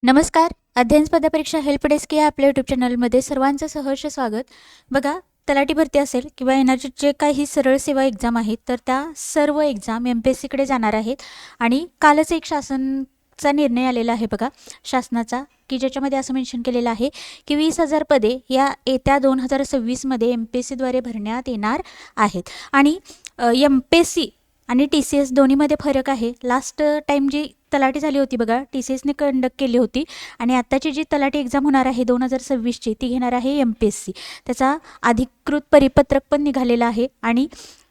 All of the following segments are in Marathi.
नमस्कार. अध्ययन स्पर्धा परीक्षा हेल्प डेस्क या आपल्या यूट्यूब चॅनलमध्ये सर्वांचं सहर्ष स्वागत. बघा, तलाठी भरती असेल किंवा येणारे जे काही सरळ सेवा एक्झाम आहेत तर त्या सर्व एक्झाम MPSCकडे जाणार आहेत. आणि कालच एक शासनचा निर्णय आलेला आहे बघा, शासनाचा, की ज्याच्यामध्ये असं मेन्शन केलेलं आहे की 20,000 पदे या येत्या 2026मध्ये MPSCद्वारे भरण्यात येणार आहेत. आणि MPSC आणि TCS दोन्हीमध्ये फरक आहे. लास्ट टाईम जी तलाठी झाली होती बघा, TCSने कंडक्ट केली होती, आणि आत्ताची जी तलाठी एक्झाम होणार आहे 2026ची ती घेणार आहे MPSC. त्याचा अधिकृत परिपत्रक पण निघालेला आहे. आणि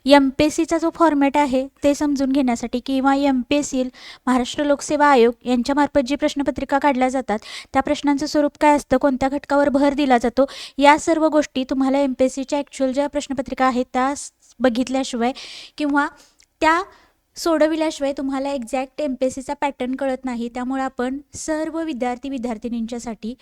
MPSCचा जो फॉर्मॅट आहे ते समजून घेण्यासाठी, किंवा MPSC महाराष्ट्र लोकसेवा आयोग यांच्यामार्फत जी प्रश्नपत्रिका काढल्या जातात त्या प्रश्नांचं स्वरूप काय असतं, कोणत्या घटकावर भर दिला जातो, या सर्व गोष्टी तुम्हाला MPSCच्या ॲक्च्युअल ज्या प्रश्नपत्रिका आहेत त्या बघितल्याशिवाय किंवा त्या सोडविल्याशिवाय तुम्हाला एक्झॅक्ट MPSCचा पॅटर्न कळत नाही. त्यामुळे आपण सर्व विद्यार्थिनींच्यासाठी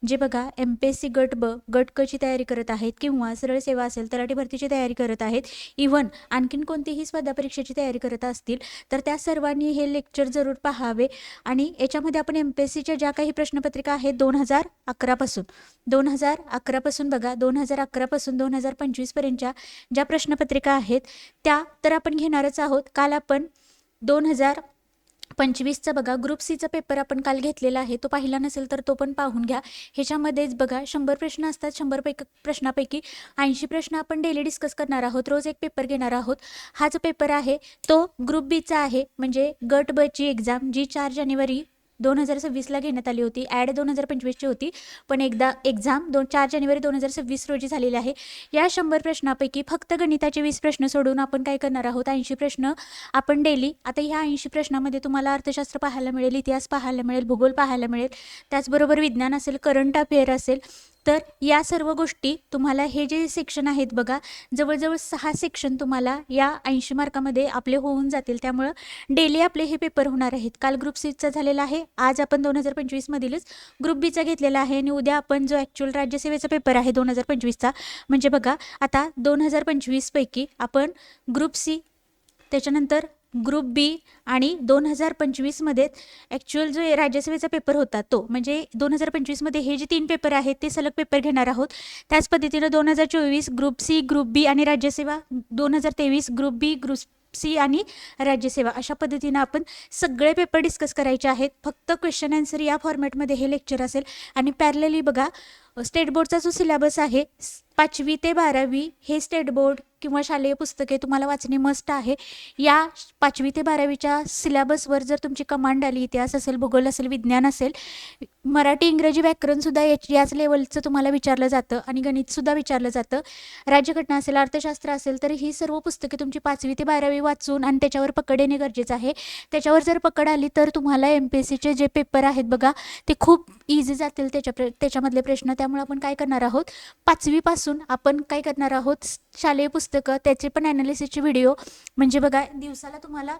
जे बघा MPSC गट ब, गट क ची तयारी करत आहेत, किंवा सरळ सेवा असेल, तलाठी भरतीची तयारी करत आहेत, इव्हन आणखीन कोणतीही स्पर्धा परीक्षेची तयारी करत असतील तर त्या सर्वांनी हे लेक्चर जरूर पाहावे. आणि याच्यामध्ये आपण MPSCच्या ज्या काही प्रश्नपत्रिका आहेत 2011 पासून बघा, 2011 पासून 2025 पर्यंतच्या ज्या प्रश्नपत्रिका आहेत त्या तर आपण घेणारच आहोत. काल आपण 2025चा बघा ग्रुप Cचा पेपर आपण काल घेतलेला आहे, तो पाहिला नसेल तर तो पण पाहून घ्या. ह्याच्यामध्येच बघा 100 प्रश्न असतात. 100 प्रश्नापैकी 80 प्रश्न आपण डेली डिस्कस करणार आहोत, रोज एक पेपर घेणार आहोत. हा जो पेपर आहे तो ग्रुप Bचा आहे, म्हणजे गट ब ची एक्झाम जी 4 जानेवारी 2026ला घेण्यात आली होती. ॲड 2025ची होती, पण एकदा एक्झाम 4 जानेवारी 2026 रोजी झालेली आहे. या 100 प्रश्नापैकी फक्त गणिताचे 20 प्रश्न सोडून आपण काय करणार आहोत, 80 प्रश्न आपण डेली. आता ह्या 80 प्रश्नामध्ये तुम्हाला अर्थशास्त्र पाहायला मिळेल, इतिहास पाहायला मिळेल, भूगोल पाहायला मिळेल, त्याचबरोबर विज्ञान असेल, करंट अफेअर असेल. तर या सर्व गोष्टी तुम्हाला, हे जे सेक्शन आहेत बघा, जवळजवळ 6 सेक्शन तुम्हाला या 80 मार्कामध्ये आपले होऊन जातील. त्यामुळं डेली आपले हे पेपर होणार आहेत. काल ग्रुप Cचा झालेला आहे, आज आपण 2025 मधीलच ग्रुप Bचा घेतलेला आहे, आणि उद्या आपण जो ॲक्च्युअल राज्यसेवेचा पेपर आहे 2025चा, म्हणजे बघा आता 2025 पैकी आपण ग्रुप C, त्याच्यानंतर ग्रुप B, आणि 2025मध्ये ॲक्च्युअल जो राज्यसेवेचा पेपर होता तो, म्हणजे 2025मध्ये हे जे 3 पेपर आहेत ते सलग पेपर घेणार आहोत. त्याच पद्धतीनं 2024 ग्रुप C, ग्रुप B आणि राज्यसेवा, 2023 ग्रुप B, ग्रुप C आणि राज्यसेवा, अशा पद्धतीनं आपण सगळे पेपर डिस्कस करायचे आहेत. फक्त क्वेश्चन आन्सर या फॉर्मॅटमध्ये हे लेक्चर असेल. आणि पॅरलली बघा, स्टेट बोर्डचा जो सिलेबस आहे 5वी ते 12वी हे स्टेट बोर्ड किंवा शालेय पुस्तके तुम्हाला वाचणे मस्ट आहे. या 5वी ते 12वीच्या सिलेबसवर जर तुमची कमांड आली, इतिहास असेल, भूगोल असेल, विज्ञान असेल, मराठी इंग्रजी व्याकरणसुद्धा याच लेवलचं तुम्हाला विचारलं जातं, आणि गणितसुद्धा विचारलं जातं, राज्यघटना असेल, अर्थशास्त्र असेल, तर ही सर्व पुस्तके तुमची 5वी ते 12वी वाचून आणि त्याच्यावर पकड येणे गरजेचं आहे. त्याच्यावर जर पकड आली तर तुम्हाला MPSCचे जे पेपर आहेत बघा ते खूप इझी जातील त्याच्यामधले प्रश्न. त्यामुळे आपण काय करणार आहोत, 5वी पासून आपण काय करणार आहोत, शालेय पुस्तकं, त्याचे पण ॲनालिसिसचे व्हिडिओ, म्हणजे बघा दिवसाला तुम्हाला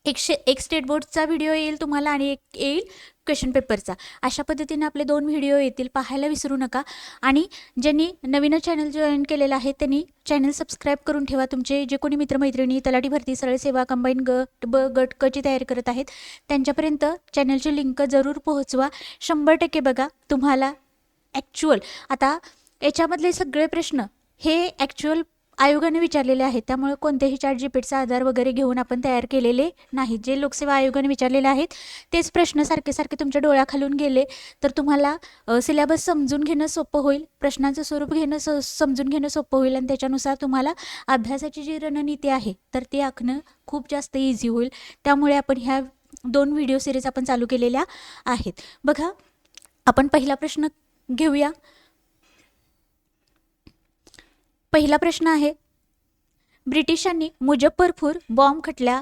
एक स्टेट बोर्डचा व्हिडिओ येईल तुम्हाला, आणि एक येईल क्वेश्चन पेपरचा. अशा पद्धतीने आपले 2 व्हिडिओ येतील, पाहायला विसरू नका. आणि ज्यांनी नवीन चॅनल जॉईन केलेलं आहे त्यांनी चॅनल सबस्क्राईब करून ठेवा. तुमचे जे कोणी मित्रमैत्रिणी तलाठी भरती, सरळ सेवा, कंबाईन गट ब, गट क ची तयारी करत आहेत त्यांच्यापर्यंत चॅनलची लिंक जरूर पोहोचवा. 100% बघा तुम्हाला ॲक्च्युअल, आता याच्यामधले सगळे प्रश्न हे ॲक्च्युअल आयोगाने विचारलेले आहेत. त्यामुळे कोणत्याही ChatGPTचा आधार वगैरे घेऊन आपण तयार केलेले नाहीत. जे लोकसेवा आयोगाने विचारलेले आहेत तेच प्रश्न सारखे तुमच्या डोळ्याखालून गेले तर तुम्हाला सिलेबस समजून घेणं सोपं होईल, प्रश्नांचं स्वरूप समजून घेणं सोपं होईल, आणि त्याच्यानुसार तुम्हाला अभ्यासाची जी रणनीती आहे तर ती आखणं खूप जास्त इझी होईल. त्यामुळे आपण ह्या 2 व्हिडिओ सिरीज आपण चालू केलेल्या आहेत. बघा, आपण पहिला प्रश्न घेऊया. पहिला प्रश्न आहे, ब्रिटिशांनी मुझफ्फरपूर बॉम्ब खटल्या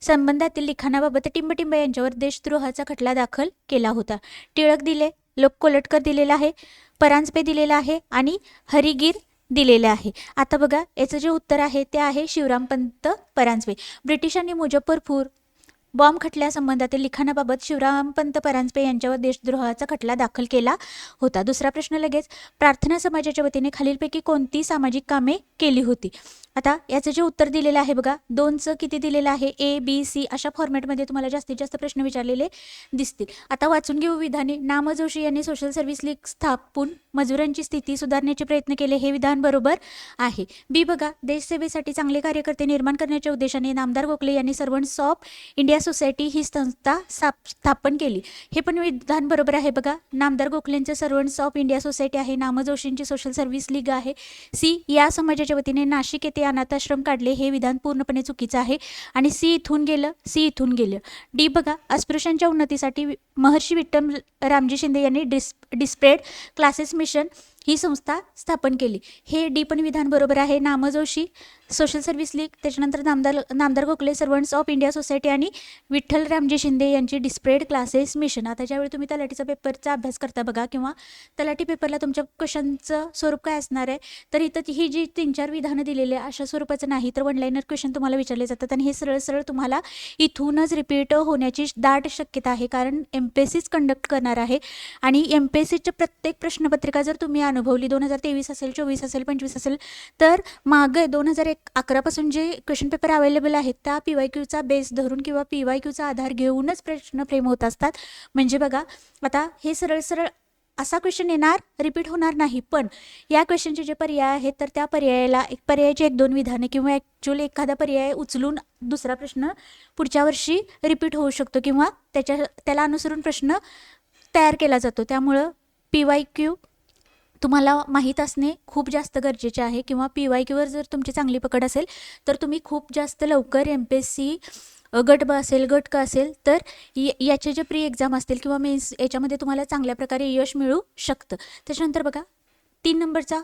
संबंधातील लिखाणाबाबत टिंबटिंब यांच्यावर देशद्रोहाचा खटला दाखल केला होता. टिळक दिले, लोक कोलटकर दिलेला आहे, परांजपे दिलेला आहे, आणि हरिगिर दिलेले आहे. आता बघा याचं जे उत्तर आहे ते आहे शिवरामपंत परांजपे. ब्रिटिशांनी मुझफ्फरपूर बॉम्ब खटल्यासंबंधातील लिखाणाबाबत शिवरामपंत परांजपे यांच्यावर देशद्रोहाचा खटला दाखल केला होता. दुसरा प्रश्न लगेच, प्रार्थना समाजाच्या वतीने खालीलपैकी कोणती सामाजिक कामे केली होती? आता याचं जे उत्तर दिलेलं आहे बघा, 2चं किती दिलेलं आहे, ABC अशा फॉर्मॅटमध्ये तुम्हाला जास्तीत जास्त प्रश्न विचारलेले दिसतील. आता वाचून घेऊ विधाने. नाम जोशी यांनी सोशल सर्व्हिस लीग स्थापून मजुरांची स्थिती सुधारण्याचे प्रयत्न केले, हे विधान बरोबर आहे. बी बघा, देशसेवेसाठी चांगले कार्यकर्ते निर्माण करण्याच्या उद्देशाने नामदार गोखले यांनी सर्वंट्स ऑफ इंडिया सोसायटी ही संस्था स्थापन केली, हे पण विधान बरोबर आहे बघा. नामदार गोखलेंचं सर्वंट्स ऑफ इंडिया सोसायटी आहे, नाम जोशींची सोशल सर्व्हिस लीग आहे. सी, या समाजाच्या वतीने नाशिक येथे अनाथाश्रम काढले, हे विधान पूर्णपणे चुकीचं आहे आणि सी इथून गेलं. डी बघा, अस्पृश्यांच्या उन्नतीसाठी महर्षी विठ्ठल रामजी शिंदे यांनी डिस्प्रेड क्लासेस मिशन ही संस्था स्थापन केली, हे डी पण विधान बरोबर आहे. नाम जोशी सोशल सर्व्हिस लीग, त्याच्यानंतर नामदार Gokhale servants of India society आणि विठ्ठल रामजी शिंदे यांची डिस्प्रेड क्लासेस मिशन. आता ज्यावेळी तुम्ही तलाठीचा पेपरचा अभ्यास करता बघा किंवा तलाठी पेपरला तुमच्या क्वेश्चनचं स्वरूप काय असणार आहे, तर इथं ही जी 3-4 विधानं दिलेली आहे अशा स्वरूपाचं नाही, तर वन लाईनर क्वेश्चन तुम्हाला विचारले जातात आणि हे सरळ तुम्हाला इथूनच रिपीट होण्याची दाट शक्यता आहे, कारण MPSCच कंडक्ट करणार आहे आणि MPSCच्या प्रत्येक प्रश्नपत्रिका जर तुम्ही अनुभवली, 2023 असेल, 24 असेल, 25 असेल, तर मागे 2011 पासून जे क्वेश्चन पेपर अवेलेबल आहेत त्या PYQचा बेस धरून किंवा PYQचा आधार घेऊनच प्रश्न फ्रेम होत असतात. म्हणजे बघा, आता हे सरळ असा क्वेश्चन येणार, रिपीट होणार नाही, पण या क्वेश्चनचे जे पर्याय आहेत तर त्या पर्यायाची 1-2 विधाने किंवा ॲक्च्युअली एखादा पर्याय उचलून दुसरा प्रश्न पुढच्या वर्षी रिपीट होऊ शकतो किंवा त्याला अनुसरून प्रश्न तयार केला जातो. त्यामुळं PYQ तुम्हाला माहीत असणे खूप जास्त गरजेचे आहे किंवा PYQवर जर तुमची चांगली पकड असेल तर तुम्ही खूप जास्त लवकर MPSC गट ब असेल, गट क असेल, तर याचे जे प्री एक्झाम असतील किंवा मेन्स याच्यामध्ये तुम्हाला चांगल्या प्रकारे यश मिळू शकतं. त्याच्यानंतर बघा 3 नंबरचा,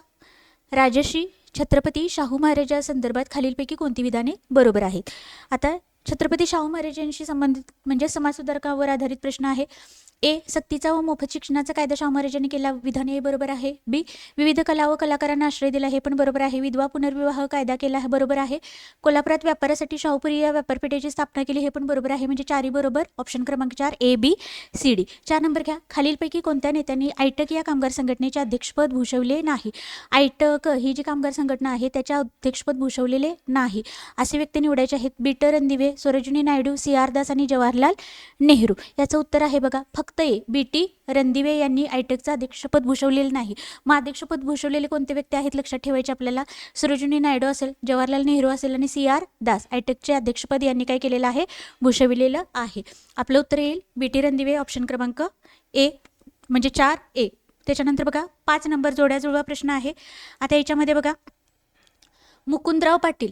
राजर्षी छत्रपती शाहू महाराजांसंदर्भात खालीलपैकी कोणती विधाने बरोबर आहेत? आता छत्रपती शाहू महाराजांशी संबंधित म्हणजे समाजसुधारकावर आधारित प्रश्न आहे. ए, सक्तीचा व मोफत शिक्षणाचा कायदा शाहू महाराजांनी केला, विधान हे बरोबर आहे. बी, विविध कला व कलाकारांना आश्रय दिला, हे पण बरोबर आहे. विधवा पुनर्विवाह कायदा केला, हे बरोबर आहे. कोल्हापुरात व्यापारासाठी शाहूपुरी या व्यापारपेठेची स्थापना केली, हे पण बरोबर आहे. म्हणजे 4 बरोबर. ऑप्शन क्रमांक 4 ABCD. 4 नंबर घ्या, खालीलपैकी कोणत्या नेत्यांनी आयटक या कामगार संघटनेचे अध्यक्षपद भूषवले नाही? आयटक ही जी कामगार संघटना आहे त्याच्या अध्यक्षपद भूषवलेले नाही असे व्यक्ती निवडायचे आहेत. बीटर रणदिवे, सरोजिनी नायडू, CR दास आणि जवाहरलाल नेहरू. याचं उत्तर आहे बघा फक्त ए, BT रणदिवे यांनी आयटकचं अध्यक्षपद भूषवलेलं नाही. मग अध्यक्षपद भूषवलेले कोणते व्यक्ती आहेत लक्षात ठेवायचे आपल्याला? सरोजिनी नायडू असेल, जवाहरलाल नेहरू असेल आणि CR दास. आयटकचे अध्यक्षपद यांनी काय केलेलं आहे? भूषविलेलं आहे. आपलं उत्तर येईल BT रणदिवे, ऑप्शन क्रमांक ए म्हणजे 4A. त्याच्यानंतर बघा 5 नंबर जोड्या जुळवा प्रश्न आहे. आता याच्यामध्ये बघा मुकुंदराव पाटील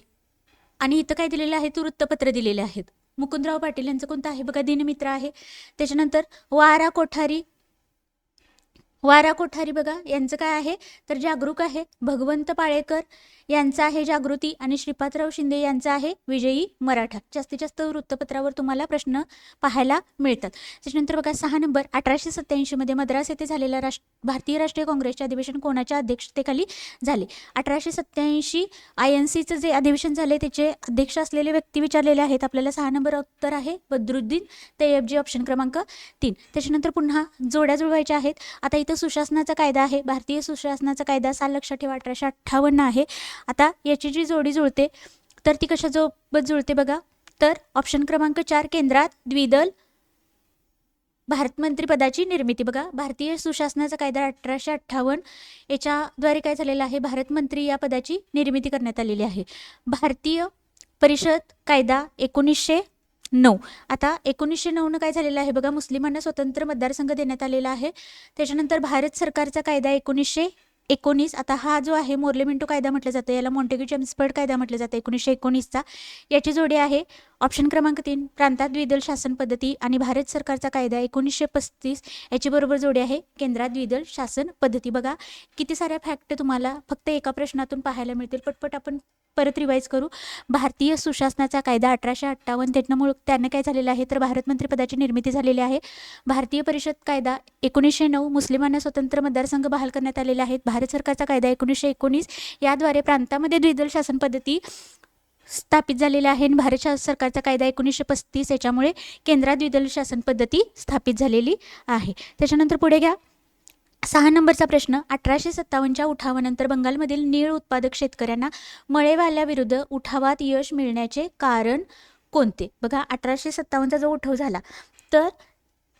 आणि इथं काय दिलेलं आहे? तू वृत्तपत्र दिलेले आहेत. मुकुंदराव पाटील यांचं कोणतं आहे बघा? दिनमित्र आहे. त्याच्यानंतर वारा कोठारी बघा यांचं काय आहे? तर जागरूक आहे. भगवंत पाळेकर यांचं आहे जागृती आणि श्रीपादराव शिंदे यांचं आहे विजयी मराठा. जास्तीत जास्त वृत्तपत्रावर तुम्हाला प्रश्न पाहायला मिळतात. त्याच्यानंतर बघा 6 नंबर, 1887 मध्ये मद्रास येथे झालेल्या भारतीय राष्ट्रीय काँग्रेसचे अधिवेशन कोणाच्या अध्यक्षतेखाली झाले? 1887 INCचं जे अधिवेशन झाले त्याचे अध्यक्ष असलेले व्यक्ती विचारलेले आहेत आपल्याला. 6 नंबर उत्तर आहे बद्रुद्दीन तय्यबजी, ऑप्शन क्रमांक 3. त्याच्यानंतर पुन्हा जोड्या जुळवायच्या आहेत. आता इथं सुशासनाचा कायदा आहे, भारतीय सुशासनाचा कायदा साल लक्षात ठेवा 1858 आहे. आता याची जी जोडी जुळते तर ती कशासोबत जुळते बघा? तर ऑप्शन क्रमांक 4 केंद्रात द्विदल भारत मंत्रिपदाची निर्मिती. बघा भारतीय सुशासनाचा कायदा 1858 याच्याद्वारे काय झालेलं आहे? भारत मंत्री या पदाची निर्मिती करण्यात आलेली आहे. भारतीय परिषद कायदा 1909. आता 1909 काय झालेलं आहे बघा? मुस्लिमांना स्वतंत्र मतदारसंघ देण्यात आलेला आहे. त्याच्यानंतर भारत सरकारचा कायदा 1919. आता हा जो आहे मोर्ले मिंटो कायदा म्हटलं जातं, याला मॉन्टेग्यू चेम्सफर्ड कायदा म्हटलं जातं 1919चा. याची जोडी आहे ऑप्शन क्रमांक 3 प्रांतात द्विदल शासन पद्धती आणि भारत सरकारचा कायदा 1935. याची बरोबर जोडी आहे केंद्रात द्विदल शासन पद्धती. बघा किती साऱ्या फॅक्ट तुम्हाला फक्त एका प्रश्नातून पाहायला मिळतील. पटपट आपण परत रिवाईज करू. भारतीय सुशासनाचा कायदा 1858 त्यानं काय झालेलं आहे तर भारत मंत्रिपदाची निर्मिती झालेली आहे. भारतीय परिषद कायदा 1909 मुस्लिमांना स्वतंत्र मतदारसंघ बहाल करण्यात आलेले आहेत. भारत सरकारचा कायदा 1919 याद्वारे प्रांतामध्ये द्विदल शासन पद्धती स्थापित झालेले आहे आणि भारत सरकारचा कायदा 1935 याच्यामुळे केंद्रात द्विदल शासन पद्धती स्थापित झालेली आहे. त्याच्यानंतर पुढे घ्या 6 नंबरचा प्रश्न. 1857च्या उठावानंतर बंगालमधील नीळ उत्पादक शेतकऱ्यांना मळेवाल्याविरुद्ध उठावात यश मिळण्याचे कारण कोणते? बघा 1857चा जो उठाव झाला तर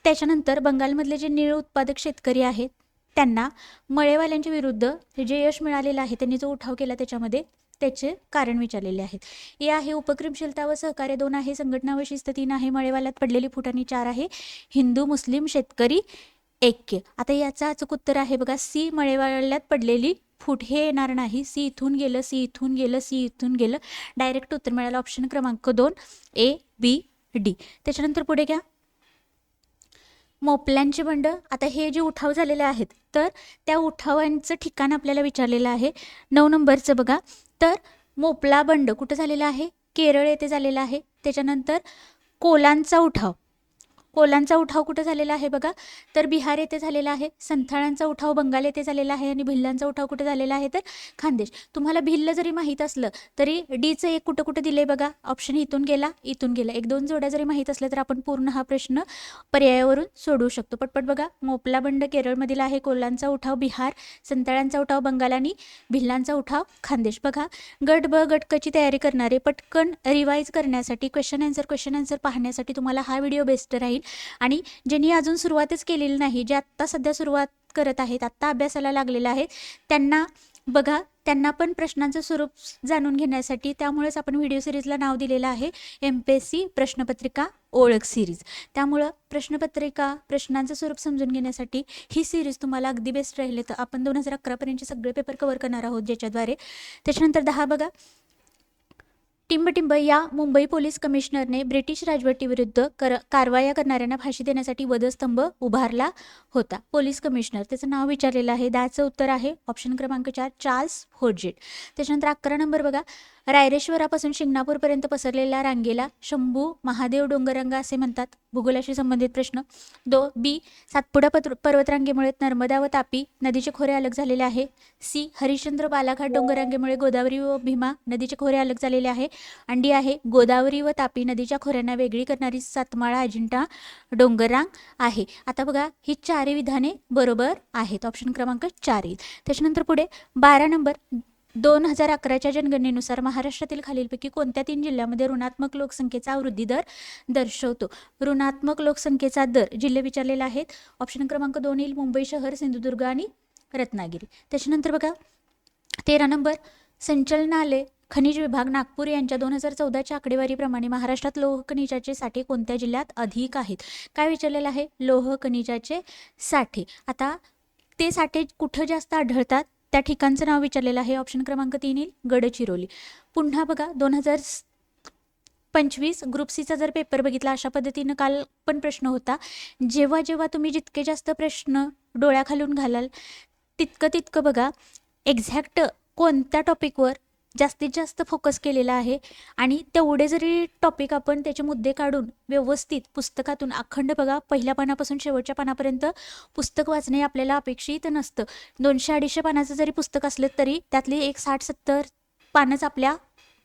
त्याच्यानंतर बंगालमधले जे नीळ उत्पादक शेतकरी आहेत त्यांना मळेवाल्यांच्या विरुद्ध जे यश मिळालेलं आहे, त्यांनी जो उठाव केला त्याच्यामध्ये त्याचे कारण विचारलेले आहेत. ए आहे उपक्रमशीलता व सहकार्य, 2 आहे संघटना व शिस्त, 3 आहे मळेवाल्यात पडलेली फूट आणि 4 आहे हिंदू मुस्लिम शेतकरी ऐक्य. आता याचा अचूक उत्तर आहे बघा सी मळेवाल्यात पडलेली फूट. हे येणार नाही. सी इथून गेलं, सी इथून गेलं, सी इथून गेलं. डायरेक्ट उत्तर मिळालं ऑप्शन क्रमांक 2 ए बी डी. त्याच्यानंतर पुढे घ्या मोपल्यांचे बंड. आता हे जे उठाव झालेले आहेत तर त्या उठावांचं ठिकाण आपल्याला विचारलेलं आहे. 9 नंबरचं बघा तर मोपला बंड कुठं झालेला आहे? केरळ येथे झालेला आहे. त्याच्यानंतर कोलांचा उठाव कुठं झालेला आहे बघा तर बिहार येथे झालेला आहे. संथाळांचा उठाव बंगाल येथे झालेला आहे आणि भिल्लांचा उठाव कुठे झालेला आहे तर खानदेश. तुम्हाला भिल्ल जरी माहीत असलं तरी डीचं एक कुठं दिले बघा ऑप्शन इथून गेला, इथून गेला. 1-2 जोड्या जरी माहीत असल्या तर आपण पूर्ण हा प्रश्न पर्यायावरून सोडवू शकतो. पटपट बघा मोपला बंड केरळमधील आहे, कोलांचा उठाव बिहार, संथाळांचा उठाव बंगाल आणि भिल्लांचा उठाव खानदेश. बघा गट ब गट क ची तयारी करणारे पटकन रिवाईज करण्यासाठी क्वेश्चन आन्सर पाहण्यासाठी तुम्हाला हा व्हिडिओ बेस्ट राहील. आणि ज्यांनी अजून सुरुवातच केलेली नाही, जे आत्ता सध्या सुरुवात करत आहेत, आत्ता अभ्यासाला लागलेला आहे, त्यांना पण प्रश्नांचं स्वरूप जाणून घेण्यासाठी त्यामुळेच आपण व्हिडिओ सिरीजला नाव दिलेलं आहे MPSC प्रश्नपत्रिका ओळख सिरीज. त्यामुळं प्रश्नांचं स्वरूप समजून घेण्यासाठी ही सिरीज तुम्हाला अगदी बेस्ट राहिले. तर आपण 2011 पर्यंतचे सगळे पेपर कव्हर करणार आहोत ज्याच्याद्वारे. त्याच्यानंतर 10 बघा टिंबटिंब या मुंबई पोलीस कमिशनरने ब्रिटिश राजवटीविरुद्ध कारवाया करणाऱ्यांना फाशी देण्यासाठी वधस्तंभ उभारला होता. पोलीस कमिशनर त्याचं नाव विचारलेलं आहे. त्याचं उत्तर आहे ऑप्शन क्रमांक 4 चार्ल्स फोर्जेट. त्याच्यानंतर 11 नंबर बघा रायरेश्वरापासून शिंगणापूरपर्यंत पसरलेल्या रांगेला शंभू महादेव डोंगररांगा असे म्हणतात. भूगोलाशी संबंधित प्रश्न. बी सातपुडा पर्वतरांगेमुळे नर्मदा व तापी नदीचे खोरे अलग झालेले आहे. सी हरिश्चंद्र बालाघाट डोंगररांगेमुळे गोदावरी व भीमा नदीचे खोरे अलग झालेले आहे. अंडी आहे गोदावरी व तापी नदीच्या खोऱ्यांना वेगळी करणारी सातमाळा अजिंठा डोंगररांग आहे. आता बघा ही 4 विधाने बरोबर आहेत. ऑप्शन क्रमांक 4 येईल. त्याच्यानंतर पुढे 12 नंबर 2011च्या जनगणनेनुसार महाराष्ट्रातील खालीलपैकी कोणत्या 3 जिल्ह्यामध्ये ऋणात्मक लोकसंख्येचा वृद्धी दर दर्शवतो? ऋणात्मक लोकसंख्येचा दर जिल्हे विचारलेले आहेत. ऑप्शन क्रमांक 2 येईल मुंबई शहर, सिंधुदुर्ग आणि रत्नागिरी. त्याच्यानंतर बघा 13 नंबर संचलनालय खनिज विभाग नागपूर यांच्या 2014च्या आकडेवारीप्रमाणे महाराष्ट्रात लोह खनिजाचे साठे कोणत्या जिल्ह्यात अधिक आहेत? काय विचारलेलं आहे? लोह खनिजाचे साठे. आता ते साठे कुठं जास्त आढळतात त्या ठिकाणचं नाव विचारलेलं आहे. ऑप्शन क्रमांक 3 येईल गडचिरोली. पुन्हा बघा 2025 ग्रुप सीचा जर पेपर बघितला अशा पद्धतीनं काल पण प्रश्न होता. जेव्हा तुम्ही जितके जास्त प्रश्न डोळ्याखालून घालाल तितकं बघा एक्झॅक्ट कोणत्या टॉपिकवर जास्तीत जास्त फोकस केलेला आहे आणि तेवढे जरी टॉपिक आपण त्याचे मुद्दे काढून व्यवस्थित पुस्तकातून अखंड बघा पहिल्या पानापासून शेवटच्या पानापर्यंत पुस्तक वाचणे आपल्याला अपेक्षित नसतं. 200-250 पानाचं जरी पुस्तक असलं तरी त्यातली एक 60-70 पानच आपल्या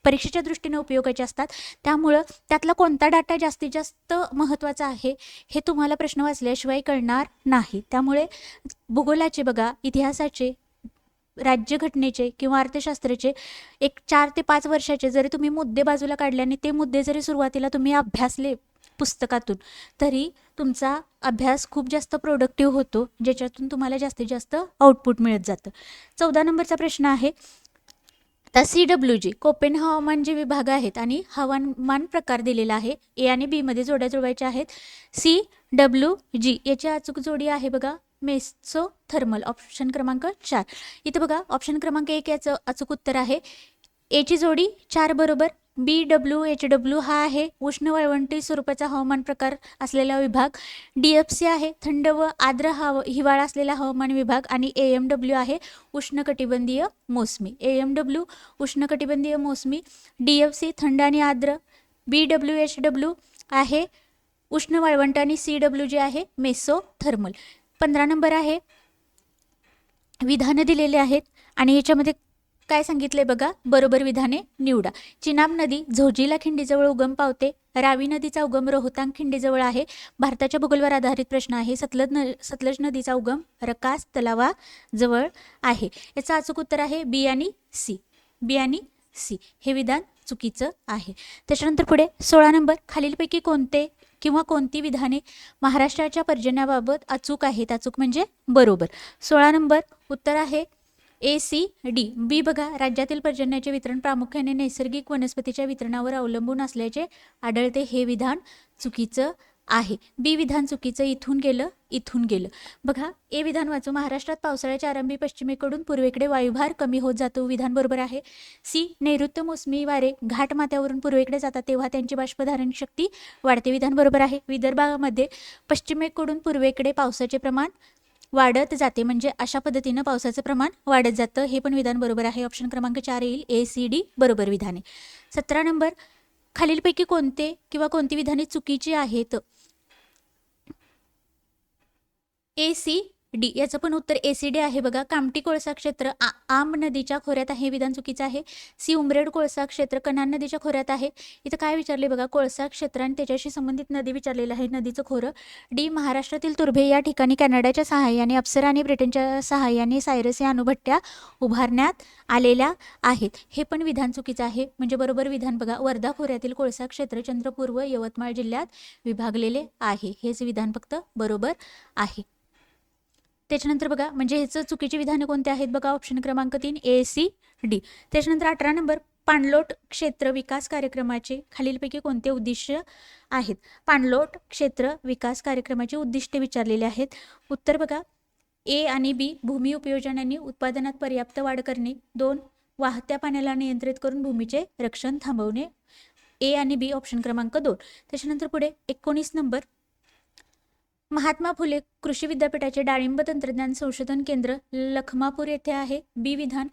परीक्षेच्या दृष्टीने उपयोगाचे असतात. त्यामुळं त्यातला कोणता डाटा जास्तीत जास्त महत्त्वाचा आहे हे तुम्हाला प्रश्न वाचल्याशिवाय कळणार नाही. त्यामुळे भूगोलाचे बघा, इतिहासाचे, राज्यघटनेचे किंवा अर्थशास्त्राचे एक 4 ते 5 वर्षाचे जरी तुम्ही मुद्दे बाजूला काढले आणि ते मुद्दे जरी सुरुवातीला तुम्ही अभ्यासले पुस्तकातून तरी तुमचा अभ्यास खूप जास्त प्रोडक्टिव्ह होतो, ज्याच्यातून तुम्हाला जास्तीत जास्त आउटपुट मिळत जातं. 14 नंबरचा प्रश्न आहे तर CWG कोपेन हवामान जे विभाग आहेत आणि हवामान प्रकार दिलेला आहे. ए आणि बी मध्ये जोड्या जुळवायच्या आहेत. CWG याची अचूक जोडी आहे बघा मेसोथर्मल. ऑप्शन क्रमांक 4. इथं बघा ऑप्शन क्रमांक 1 याचं अचूक उत्तर आहे. एची जोडी 4 बरोबर. BWHW हा आहे उष्ण वाळवंटी स्वरूपाचा हवामान प्रकार असलेला विभाग. DFC आहे थंड व आर्द्र हिवाळा असलेला हवामान विभाग आणि AMW आहे उष्णकटिबंधीय मोसमी. AMW उष्णकटिबंधीय मोसमी, DFC थंड आणि आर्द्र, BWHW आहे उष्ण वाळवंट आणि CWG आहे मेसोथर्मल. 15 नंबर आहे विधानं दिलेले आहेत आणि याच्यामध्ये काय सांगितले बघा, बरोबर विधाने निवडा. चिनाब नदी झोजिला खिंडीजवळ उगम पावते. रावी नदीचा उगम रोहतांग खिंडीजवळ आहे. भारताच्या भूगोलवर आधारित प्रश्न आहे. सतलज नदीचा उगम रकास तलावाजवळ आहे. याचं अचूक उत्तर आहे बी आणि सी. बी आणि सी हे विधान चुकीचं आहे. त्याच्यानंतर पुढे 16 नंबर, खालीलपैकी कोणते किंवा कोणती विधाने महाराष्ट्राच्या पर्जन्याबाबत अचूक आहेत? अचूक म्हणजे बरोबर. 16 नंबर उत्तर आहे ए सी डी. बी बघा, राज्यातील पर्जन्याचे वितरण प्रामुख्याने नैसर्गिक वनस्पतीच्या वितरणावर अवलंबून असल्याचे आढळते. हे विधान चुकीचं आहे. बी विधान चुकीचं, इथून गेलं इथून गेलं. बघा, ए विधान वाचू. महाराष्ट्रात पावसाळ्याच्या आरंभी पश्चिमेकडून पूर्वेकडे वायुभार कमी होत जातो. विधान बरोबर आहे. सी, नैऋत्य मोसमी वारे घाट माथ्यावरून पूर्वेकडे जातात तेव्हा त्यांची बाष्पधारण शक्ती वाढते. विधान बरोबर आहे. विदर्भामध्ये पश्चिमेकडून पूर्वेकडे पावसाचे प्रमाण वाढत जाते, म्हणजे अशा पद्धतीनं पावसाचं प्रमाण वाढत जातं. हे पण विधान बरोबर आहे. ऑप्शन क्रमांक 4 येईल ए सी डी बरोबर विधाने. 17 नंबर, खालीलपैकी कोणते किंवा कोणती विधाने चुकीची आहेत? ए सी डी, याचं पण उत्तर ए सी डी आहे. बघा, कामठी कोळसा क्षेत्र आम नदीच्या खोऱ्यात आहे. विधान चुकीचं आहे. सी, उमरेड कोळसा क्षेत्र कन्हान नदीच्या खोऱ्यात आहे. इथं काय विचारले बघा, कोळसा क्षेत्र आणि त्याच्याशी संबंधित नदी विचारलेलं आहे, नदीचं खोरं. डी, महाराष्ट्रातील तुर्भे या ठिकाणी कॅनडाच्या सहाय्याने, अप्सरा आणि ब्रिटनच्या सहाय्याने सायरस या अणुभट्ट्या उभारण्यात आलेल्या आहेत. हे पण विधान चुकीचं आहे. म्हणजे बरोबर विधान बघा, वर्धा खोऱ्यातील कोळसा क्षेत्र चंद्रपूर व यवतमाळ जिल्ह्यात विभागलेले आहे. हेच विधान फक्त बरोबर आहे. त्याच्यानंतर बघा, म्हणजे ह्याचं चुकीची विधानं कोणते आहेत बघा, ऑप्शन क्रमांक 3 ए सी डी. त्याच्यानंतर 18 नंबर, पाणलोट क्षेत्र विकास कार्यक्रमाचे खालीलपैकी कोणते उद्दिष्ट आहेत? पाणलोट क्षेत्र विकास कार्यक्रमाचे उद्दिष्ट विचारलेले आहेत. उत्तर बघा, ए आणि बी, भूमी उपयोजन आणि उत्पादनात पर्याप्त वाढ करणे. 2, वाहत्या पाण्याला नियंत्रित करून भूमीचे रक्षण थांबवणे. ए आणि बी, ऑप्शन क्रमांक 2. त्याच्यानंतर पुढे 19 नंबर, महात्मा फुले कृषी विद्यापीठाचे डाळिंब तंत्रज्ञान संशोधन केंद्र लखमापूर येथे आहे. बी विधान,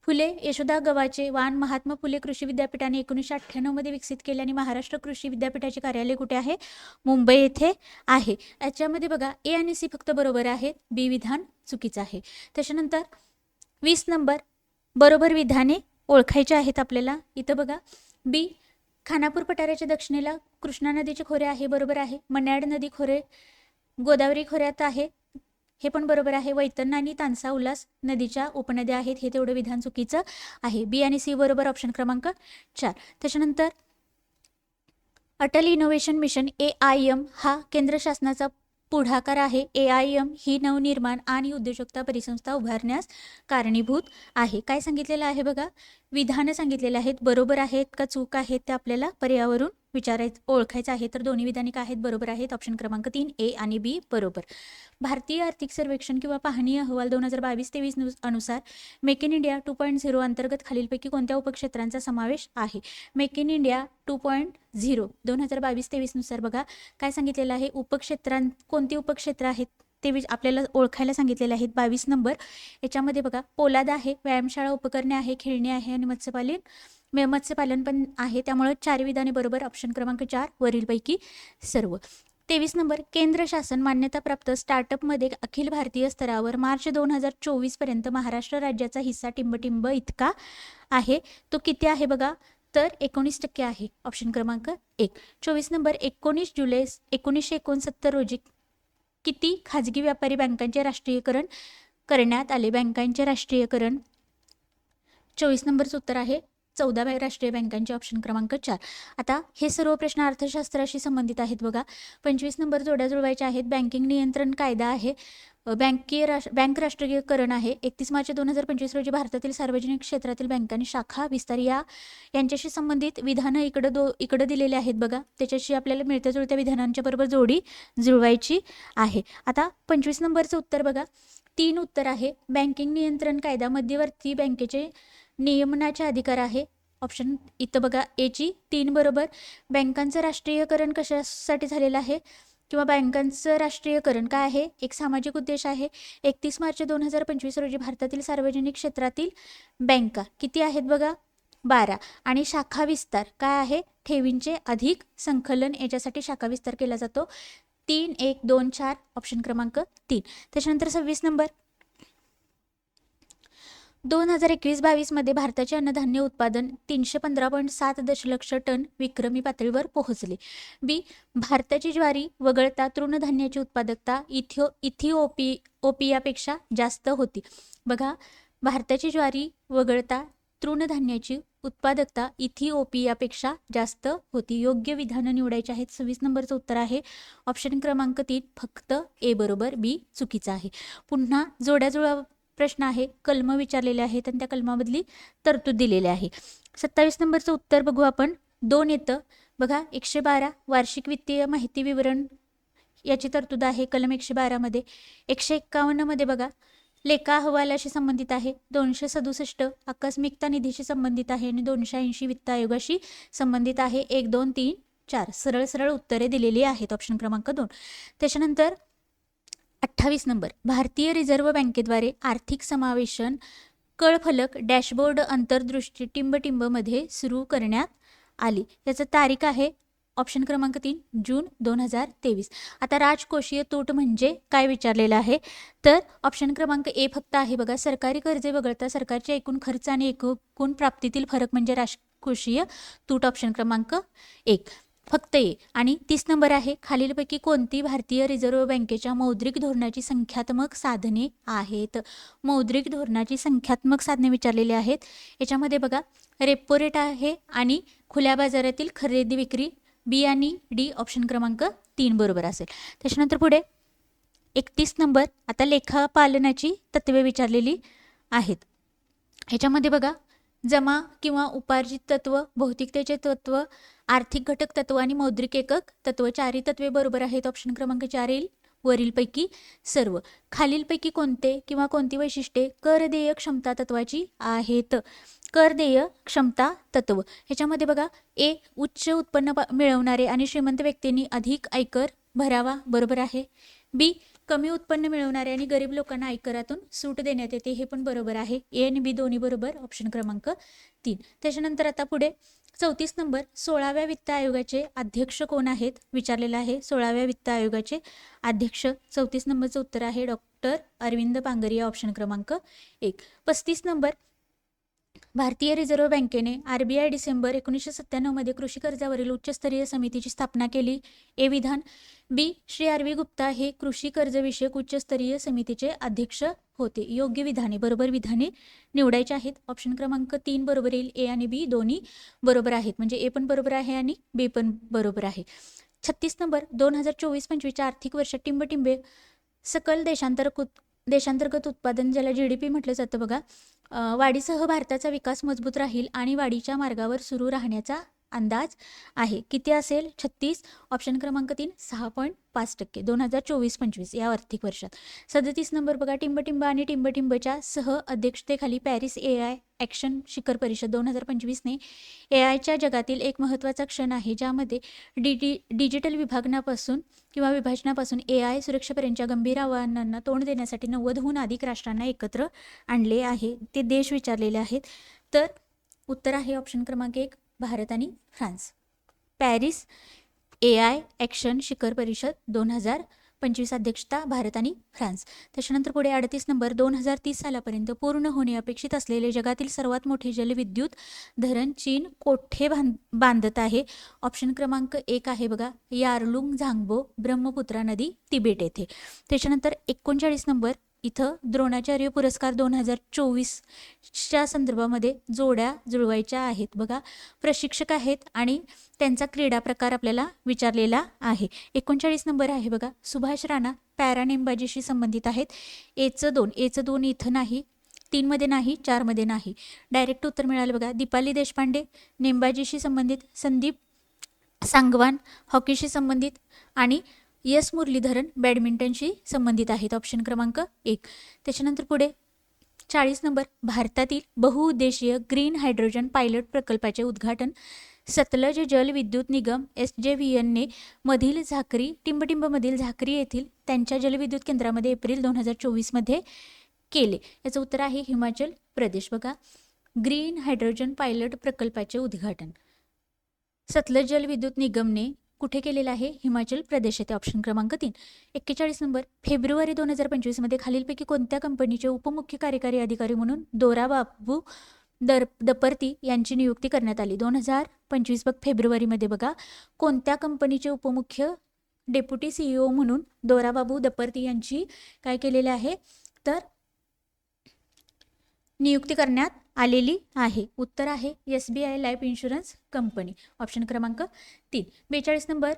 फुले यशोदा गव्हाचे वाण महात्मा फुले कृषी विद्यापीठाने 1998 मध्ये विकसित केले आणि महाराष्ट्र कृषी विद्यापीठाचे कार्यालय कुठे आहे? मुंबई येथे आहे. याच्यामध्ये बघा, ए आणि सी फक्त बरोबर आहेत. बी विधान चुकीचं आहे. त्याच्यानंतर 20 नंबर, बरोबर विधाने ओळखायचे आहेत आपल्याला. इथं बघा, बी, खानापूर पठाराच्या दक्षिणेला कृष्णा नदीचे खोरे आहे. बरोबर आहे. मन्याड नदी खोरे गोदावरी खोऱ्यात आहे. हे पण बरोबर आहे. वैतरणा आणि तानसा उल्हास नदीच्या उपनद्या आहेत. हे तेवढं विधान चुकीचं आहे. बी आणि सी बरोबर, ऑप्शन क्रमांक 4. त्याच्यानंतर अटल इनोव्हेशन मिशन AIM हा केंद्र शासनाचा पुढाकार आहे. AIM ही नवनिर्माण आणि उद्योजकता परिसंस्था उभारण्यास कारणीभूत आहे. काय सांगितलेलं आहे बघा, विधानं सांगितलेले आहेत. बरोबर आहेत का चूक आहेत ते आपल्याला पर्यावरून ओळखायचं आहे. तर दोन्ही विधाने काय आहेत? बरोबर आहेत. ऑप्शन क्रमांक 3 ए आणि बी बरोबर. भारतीय आर्थिक सर्वेक्षण किंवा पाहणी अहवाल 2022-23 अनुसार मेक इन इंडिया 2.0 अंतर्गत खालीलपैकी कोणत्या उपक्षेत्रांचा समावेश आहे? मेक इन इंडिया 2.0 2022-23 नुसार बघा काय सांगितलेलं आहे, कोणती उपक्षेत्र आहेत ते आपल्याला ओळखायला सांगितलेले आहेत. 22 नंबर याच्यामध्ये बघा पोलाद आहे, व्यायामशाळा उपकरणे आहे, खेळणे आहे आणि मत्स्यपालन पण आहे. त्यामुळे 4 विधाने बरोबर. ऑप्शन क्रमांक 4 वरीलपैकी सर्व. 23 नंबर केंद्र शासन मान्यताप्राप्त स्टार्टअपमध्ये अखिल भारतीय स्तरावर मार्च 2024 पर्यंत महाराष्ट्र राज्याचा हिस्सा टिंब इतका आहे. तो किती आहे बघा, तर 19% आहे. ऑप्शन क्रमांक 1. 24 नंबर 19 जुलै 1969 रोजी किती खाजगी व्यापारी बँकांचे राष्ट्रीयकरण करण्यात आले? बँकांचे राष्ट्रीयकरण 24 नंबरचं उत्तर आहे 14 राष्ट्रीय बँकांचे. ऑप्शन क्रमांक 4. आता हे सर्व प्रश्न अर्थशास्त्राशी संबंधित आहेत बघा. 25 नंबर जोड्या जुळवायच्या आहेत. बँकिंग नियंत्रण कायदा आहे, बँक राष्ट्रीयकरण आहे. 31 मार्च 2025 रोजी भारतातील सार्वजनिक क्षेत्रातील बँकांनी शाखा विस्तार यांच्याशी संबंधित विधानं इकडं दिलेले आहेत बघा. त्याच्याशी आपल्याला मिळत्या जुळत्या विधानांच्या बरोबर जोडी जुळवायची आहे. आता 25 नंबरचं उत्तर बघा, 3 उत्तर आहे. बँकिंग नियंत्रण कायदा मध्यवर्ती बँकेचे नियमनाचे अधिकार आहे. ऑप्शन इथं बघा एची 3 बरोबर. बँकांचं राष्ट्रीयकरण कशासाठी झालेलं आहे किंवा बँकांचं राष्ट्रीयकरण काय आहे? एक सामाजिक उद्देश आहे. 31 मार्च 2025 रोजी भारतातील सार्वजनिक क्षेत्रातील बँका किती आहेत बघा, 12. आणि शाखा विस्तार काय आहे? ठेवींचे अधिक संकलन, याच्यासाठी शाखा विस्तार केला जातो. 3, 1, 2, 4 ऑप्शन क्रमांक 3. त्याच्यानंतर 26 नंबर 2021-22 भारताचे अन्नधान्य उत्पादन 315.7 दशलक्ष टन विक्रमी पातळीवर पोहोचले. बी. भारताची ज्वारी वगळता तृणधान्याची उत्पादकता इथिओपियापेक्षा जास्त होती. बघा, भारताची ज्वारी वगळता तृणधान्याची उत्पादकता इथिओपियापेक्षा जास्त होती. योग्य विधानं निवडायची आहेत. 26 नंबरचं उत्तर आहे ऑप्शन क्रमांक 3 फक्त ए बरोबर, बी चुकीचं आहे. पुन्हा जोड्याजुळा प्रश्न आहे, कलम विचारलेले आहेत आणि त्या कलमामधली तरतूद दिलेली आहे. 27 नंबरचं उत्तर बघू आपण. 2 येतं बघा. 112 वार्षिक वित्तीय माहिती विवरण याची तरतूद आहे कलम 112 मध्ये. 151 मध्ये बघा लेखा अहवालाशी संबंधित आहे. 267 आकस्मिकता निधीशी संबंधित आहे आणि 280 वित्त आयोगाशी संबंधित आहे. 1 2 3 4 सरळ सरळ उत्तरे दिलेली आहेत ऑप्शन क्रमांक 2. त्याच्यानंतर 28 नंबर भारतीय रिझर्व्ह बँकेद्वारे आर्थिक समावेशन कळफलक डॅशबोर्ड अंतर्दृष्टी टिंबटिंबमध्ये सुरू करण्यात आली. याचं तारीख आहे ऑप्शन क्रमांक 3 जून 2023. आता राजकोषीय तूट म्हणजे काय विचारलेलं आहे, तर ऑप्शन क्रमांक ए फक्त आहे बघा. सरकारी कर्जे वगळता सरकारचे एकूण खर्च आणि एकूण प्राप्तीतील फरक म्हणजे राजकोषीय तूट. ऑप्शन क्रमांक 1 फक्त ए. आणि 30 नंबर आहे खालीलपैकी कोणती भारतीय रिझर्व्ह बँकेच्या मौद्रिक धोरणाची संख्यात्मक साधने आहेत. मौद्रिक धोरणाची संख्यात्मक साधने विचारलेली आहेत. याच्यामध्ये बघा रेपो रेट आहे आणि खुल्या बाजारातील खरेदी विक्री. बी आणि डी ऑप्शन क्रमांक 3 बरोबर असेल. त्याच्यानंतर पुढे 31 नंबर आता लेखापालनाची तत्वे विचारलेली आहेत. ह्याच्यामध्ये बघा जमा किंवा उपार्जित तत्व, भौतिकतेचे तत्व, आर्थिक घटक तत्व आणि मौद्रिक एकक तत्व 4ही तत्वे बरोबर आहेत. ऑप्शन क्रमांक 4 येईल वरीलपैकी सर्व. खालीलपैकी कोणते किंवा कोणती वैशिष्ट्ये कर देय क्षमता तत्वाची आहेत. कर देय क्षमता तत्व ह्याच्यामध्ये बघा ए उच्च उत्पन्न मिळवणारे आणि श्रीमंत व्यक्तींनी अधिक आयकर भरावा बरोबर आहे. बी कमी उत्पन्न मिळवणारे आणि गरीब लोकांना आयकरातून सूट देण्यात येते हे पण बरोबर आहे. ए आणि बी दोन्ही बरोबर ऑप्शन क्रमांक 3. त्याच्यानंतर आता पुढे 34 नंबर 16व्या वित्त आयोगाचे अध्यक्ष कोण आहेत विचारलेलं आहे. 16व्या वित्त आयोगाचे अध्यक्ष 34 नंबरचं उत्तर आहे डॉक्टर अरविंद पांगरिया ऑप्शन क्रमांक 1. 35 नंबर भारतीय रिझर्व्ह बँकेने RBI डिसेंबर 1997 मध्ये कृषी कर्जावरील उच्चस्तरीय समितीची स्थापना केली. ए विधान. बी श्री RV गुप्ता हे कृषी कर्जविषयक उच्चस्तरीय समितीचे अध्यक्ष होते. योग्य विधाने बरोबर विधाने निवडायचे आहेत. ऑप्शन क्रमांक 3 बरोबर येईल. ए आणि बी दोन्ही बरोबर आहेत म्हणजे ए पण बरोबर आहे आणि बी पण बरोबर आहे. 36 नंबर 2024-25 आर्थिक वर्षात टिंबटिंबे सकल देशांतर्गत उत्पादन ज्याला GDP म्हटलं जातं बघा वाढीसह भारताचा विकास मजबूत राहील आणि वाढीच्या मार्गावर सुरू राहण्याचा अंदाज आहे. किती असेल 36 ऑप्शन क्रमांक 3 6.5% 2024-25 या आर्थिक वर्षात. 37 नंबर बघा टिंबटिंब आणि टिंबटिंबच्या सह अध्यक्षतेखाली पॅरिस AI ॲक्शन शिखर परिषद 2025ने AIच्या जगातील एक महत्त्वाचा क्षण आहे ज्यामध्ये डिजिटल विभाजनापासून AI सुरक्षेपर्यंतच्या गंभीर आव्हानांना तोंड देण्यासाठी 90हून अधिक राष्ट्रांना एकत्र आणले आहे. ते देश विचारलेले आहेत. तर उत्तर आहे ऑप्शन क्रमांक 1 भारत आणि फ्रान्स. पॅरिस AI ॲक्शन शिखर परिषद 2025 अध्यक्षता भारत आणि फ्रान्स. त्याच्यानंतर पुढे 38 नंबर 2030 सालापर्यंत पूर्ण होणे अपेक्षित असलेले जगातील सर्वात मोठे जलविद्युत धरण चीन कोठे बांधत आहे. ऑप्शन क्रमांक 1 आहे बघा यारलुंग झांगबो ब्रह्मपुत्रा नदी तिबेट येथे. त्याच्यानंतर 39 नंबर इथं द्रोणाचार्य पुरस्कार 2024च्या संदर्भामध्ये जोड्या जुळवायच्या आहेत बघा. प्रशिक्षक आहेत आणि त्यांचा क्रीडा प्रकार आपल्याला विचारलेला आहे. 39 नंबर आहे बघा सुभाष राणा पॅरा नेमबाजीशी संबंधित आहेत. एचं 2 इथं नाही, 3 मध्ये नाही, 4 मध्ये नाही. डायरेक्ट उत्तर मिळालं बघा. दीपाली देशपांडे नेमबाजीशी संबंधित, संदीप सांगवान हॉकीशी संबंधित आणि यस मुरलीधरन बॅडमिंटनशी संबंधित आहेत. ऑप्शन क्रमांक 1. त्याच्यानंतर पुढे 40 नंबर भारतातील बहुउद्देशीय ग्रीन हायड्रोजन पायलट प्रकल्पाचे उद्घाटन सतलज जल विद्युत निगम SJVN मधील टिंबटिंबमधील झाकरी येथील त्यांच्या जलविद्युत केंद्रामध्ये एप्रिल 2024 मध्ये केले. याचं उत्तर आहे हिमाचल प्रदेश. बघा ग्रीन हायड्रोजन पायलट प्रकल्पाचे उद्घाटन सतलज जल विद्युत निगमने कुठे केलेला आहे? हिमाचल प्रदेश येथे. ऑप्शन क्रमांक 3. 41 नंबर, फेब्रुवारी 2025 मध्ये खालीलपैकी कोणत्या कंपनीचे उपमुख्य कार्यकारी अधिकारी म्हणून दोराबाबू दपर्ती यांची नियुक्ती करण्यात आली? 2025 फेब्रुवारीमध्ये बघा, कोणत्या कंपनीचे उपमुख्य डेप्युटी CEO म्हणून दोराबाबू दपर्ती यांची काय केलेले आहे तर नियुक्ती करण्यात आलेली आहे? उत्तर आहे SBI life insurance company. Option क्रमांक 3. 42 नंबर,